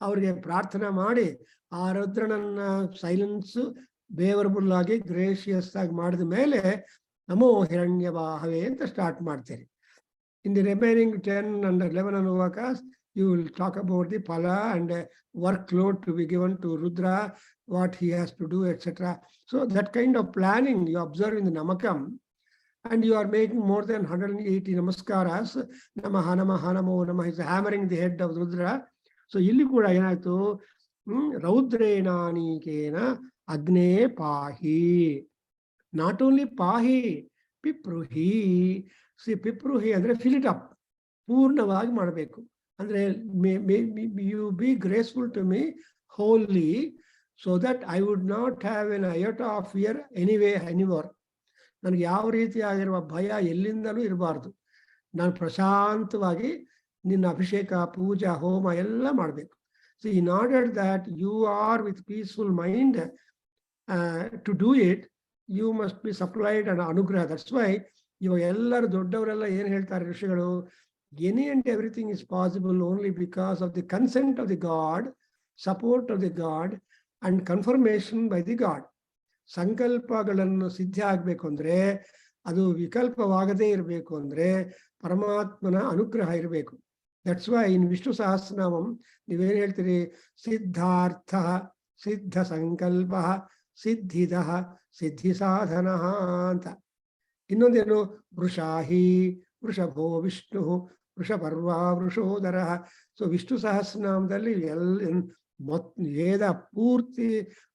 ಅವರಿಗೆ ಪ್ರಾರ್ಥನೆ ಮಾಡಿ ಆ ರುದ್ರನನ್ನ ಸೈಲೆನ್ಸ್ ಬೇವರಬಲ್ ಆಗಿ gracious ಆಗಿ ಮಾಡಿದ ಮೇಲೆ ನಮೋ ಹಿರಣ್ಯವಾಹವೇ ಅಂತ ಸ್ಟಾರ್ಟ್ ಮಾಡ್ತೀರಿ. In the remaining 10 and 11 anuvakas, you will talk about the pala and workload to be given to Rudra, what he has to do, etc. So that kind of planning you observe in the Namakam, and you are making more than 180 namaskaras. Namaha, namaha, namo, namaha is hammering the head of Rudra. So illi kuda enaitu Raudrenanekena Agne Pahi. Not only Pahi, Pipruhi. See, Pipruhi andre fill it up. Purnavagi ಮಾಡಬೇಕು. ಅಂದ್ರೆ you be graceful to me wholly, so that I would not have an iota of fear anywhere. ನನಗೆ ಯಾವ ರೀತಿಯಾಗಿರುವ ಭಯ ಎಲ್ಲಿಂದಲೂ ಇರಬಾರ್ದು. ನಾನು ಪ್ರಶಾಂತವಾಗಿ ನಿನ್ನ ಅಭಿಷೇಕ, ಪೂಜಾ, ಹೋಮ ಎಲ್ಲ ಮಾಡಬೇಕು. So in order that you are with peaceful mind to do it, you must be supplied an anugraha. That's why ಇವಾಗ ಎಲ್ಲರೂ ದೊಡ್ಡವರೆಲ್ಲ ಏನು ಹೇಳ್ತಾರೆ ಋಷಿಗಳು, any and everything is possible only because of the consent of the God, support of the God, and confirmation by the God. ಸಂಕಲ್ಪಗಳನ್ನು ಸಿದ್ಧಿ ಆಗಬೇಕು ಅಂದ್ರೆ, ಅದು ವಿಕಲ್ಪವಾಗದೇ ಇರಬೇಕು ಅಂದ್ರೆ ಪರಮಾತ್ಮನ ಅನುಗ್ರಹ ಇರಬೇಕು. ದಟ್ಸ್ ವೈ ಇನ್ ವಿಷ್ಣು ಸಹಸ್ರನಾಮಂ ನೀವೇನು ಹೇಳ್ತೀರಿ? ಸಿದ್ಧಾರ್ಥ, ಸಿದ್ಧ ಸಂಕಲ್ಪ, ಸಿದ್ಧಿದ, ಸಿದ್ಧಿ ಸಾಧನ ಅಂತ. ಇನ್ನೊಂದೇನು? ವೃಷಾಹಿ, ವೃಷಭೋ ವಿಷ್ಣು, ವೃಷಪರ್ವ, ವೃಷೋದರ. ಸೊ ವಿಷ್ಣು ಸಹಸ್ರನಾಮದಲ್ಲಿ ವೇದ ಪೂರ್ತಿ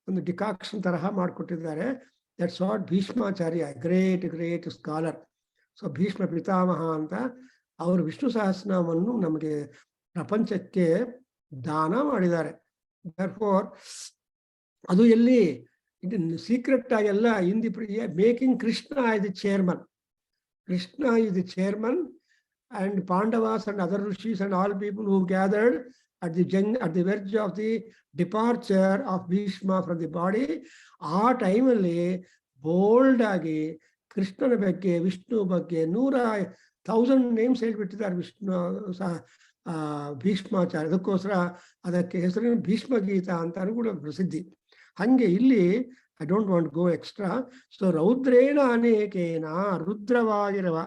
ಒಂದು ಡಿಕಾಕ್ಷನ್ ತರಹ ಮಾಡಿಕೊಟ್ಟಿದ್ದಾರೆ. That's what Bhishmacharya, great scholar. So Bhishma ಪಿತಾಮಹ ಅಂತ ಅವರು ವಿಷ್ಣು ಸಹಸ್ರನಾಮವನ್ನು ನಮಗೆ ಪ್ರಪಂಚಕ್ಕೆ ದಾನ ಮಾಡಿದ್ದಾರೆ. therefore ಅದು ಎಲ್ಲಿ ಸೀಕ್ರೆಟ್ ಆಗೆಲ್ಲ in the making Krishna is the chairman. Krishna is the chairman, and Pandavas and other rishis and all people who gathered at the verge of the departure of Bhishma from the body, ಆ ಟೈಮಲ್ಲಿ bold ಆಗಿ ಕೃಷ್ಣನ ಬಗ್ಗೆ, ವಿಷ್ಣು ಬಗ್ಗೆ 100,000 names ಹೇಳ್ಬಿಟ್ಟಿದ್ದಾರೆ ವಿಷ್ಣು ಭೀಷ್ಮಾಚಾರ್ಯ. ಅದಕ್ಕೋಸ್ಕರ ಅದಕ್ಕೆ ಹೆಸರಿನ ಭೀಷ್ಮಗೀತ ಅಂತಾನು ಕೂಡ ಪ್ರಸಿದ್ಧಿ. ಹಂಗೆ ಇಲ್ಲಿ I don't want go extra. So ರೌದ್ರೇಣ ಅನೇಕೇನ, ರುದ್ರವಾಗಿರುವ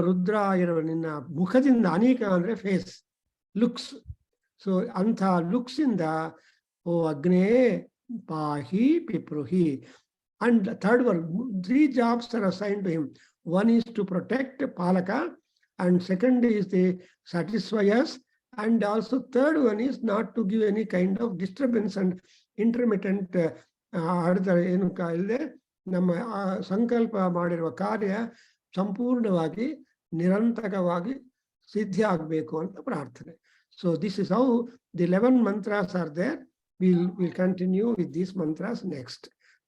ರುದ್ರ ಆಗಿರುವ ನಿನ್ನ ಮುಖದಿಂದ, ಅನೇಕ ಅಂದ್ರೆ ಫೇಸ್, ಲುಕ್ಸ್. ಸೊ ಅಂಥ ಲುಕ್ಸ್ ಇಂದ ಓ ಅಗ್ನೇ ಪಾಹಿ ಪಿಪ್ರುಹಿ. And third one, 3 jobs are assigned to him. One is to protect Palaka, and second is the satisfiers, and also third one is not to give any kind of disturbance and intermittent ಏನು ಇಲ್ಲದೆ ನಮ್ಮ ಸಂಕಲ್ಪ ಮಾಡಿರುವ ಕಾರ್ಯ ಸಂಪೂರ್ಣವಾಗಿ ನಿರಂತರವಾಗಿ ಸಿದ್ಧಿ ಆಗಬೇಕು ಅಂತ ಪ್ರಾರ್ಥನೆ. So this is how the 11 mantras are there. We'll continue with these mantras next.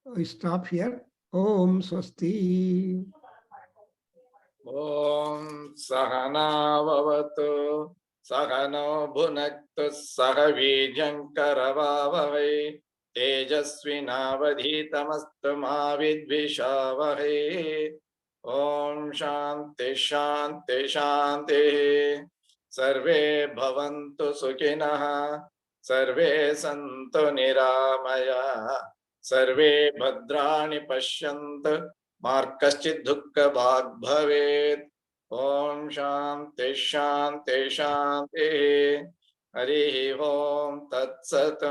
We stop here. Om Swasti. Om Sahana Vavatu Sahano Bhunaktu Sahavijankara Tejasvinavadhitamastu ma vidvishavahe. Om Shanti Shanti Shanti. Sarve bhavantu sukhinah, sarve santu niramaya, sarve bhadrani pashyantu ma kaschid dukkha bhag bhavet. Om Shanti Shanti Shanti. Hari Om Tat Sat.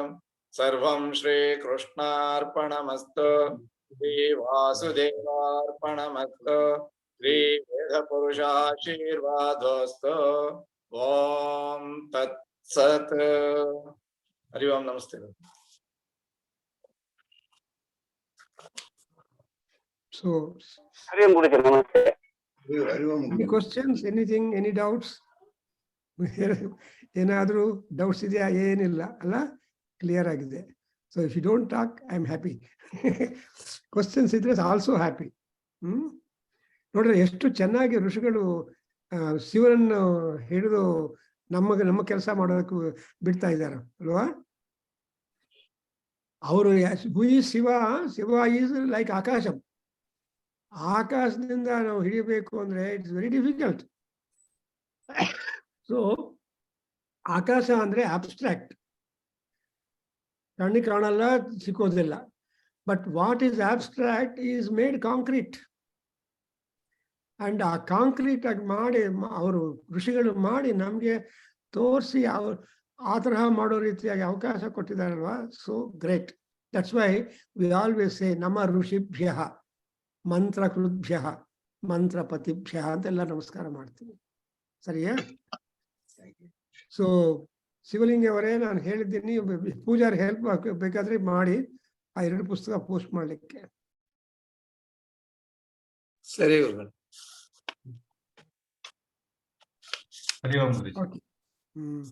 Sarvam Shri Krishnarpanamastu. Shri Vasudevarpanamastu. Shri Veda Purushashirvadostu. Om Tat Sat. Hari Om Namaste. So, Hari Om Guruji, namaste. any questions, anything, any doubts? ಏನಾದರೂ doubts ಇದೆಯಾ? ಏನಿಲ್ಲ ಅಲ್ಲ, clear ಆಗಿದೆ. So if you don't talk, I am happy. Questions ಇದ್ರೆ also happy. ನೋಡ್ರಿ ಎಷ್ಟು ಚೆನ್ನಾಗಿ ಋಷಿಗಳು ಶಿವನನ್ನು ಹಿಡಿದು ನಮ್ಮ ಕೆಲಸ ಮಾಡೋದಕ್ಕೂ ಬಿಡ್ತಾ ಇದ್ದಾರೆ ಅಲ್ವಾ? ಅವರು ಶಿವ ಈಸ್ ಲೈಕ್ ಆಕಾಶಂ. ಆಕಾಶದಿಂದ ನಾವು ಹಿಡಿಯಬೇಕು ಅಂದ್ರೆ ಇಟ್ಸ್ ವೆರಿ ಡಿಫಿಕಲ್ಟ್. ಸೊ ಆಕಾಶ ಅಂದ್ರೆ ಅಬ್ಸ್ಟ್ರಾಕ್ಟ್, ಕಣ್ಣಿಗೆ ಕಾಣಲ್ಲ, ಸಿಕ್ಕೋದಿಲ್ಲ. But what is abstract is made concrete. And ಆ ಕಾಂಕ್ರೀಟ್ ಆಗಿ ಮಾಡಿ ಅವರು ಋಷಿಗಳು ಮಾಡಿ ನಮ್ಗೆ ತೋರಿಸಿ ಆ ತರಹ ಮಾಡೋ ರೀತಿಯಾಗಿ ಅವಕಾಶ ಕೊಟ್ಟಿದ್ದಾರಲ್ವಾ? So great. That's why we always say ನಮ ಋಷಿಭ್ಯ ಮಂತ್ರಕೃದ್ಭ್ಯ ಮಂತ್ರಪತಿಭ್ಯ ಅಂತೆಲ್ಲ ನಮಸ್ಕಾರ ಮಾಡ್ತೀವಿ. ಸರಿಯಾ? ಸೊ ಶಿವಲಿಂಗ ಅವರೇ, ನಾನು ಹೇಳಿದ್ದೀನಿ, ಪೂಜಾರಿ ಹೆಲ್ಪ್ ಬೇಕಾದ್ರೆ ಮಾಡಿ ಆ 2 ಪುಸ್ತಕ ಪೋಸ್ಟ್ ಮಾಡ್ಲಿಕ್ಕೆ. ಸರಿ ಗುರುಗಳೇ. ಹರಿ ಓಂ ಗುರುಜಿ. ಹ್ಮ್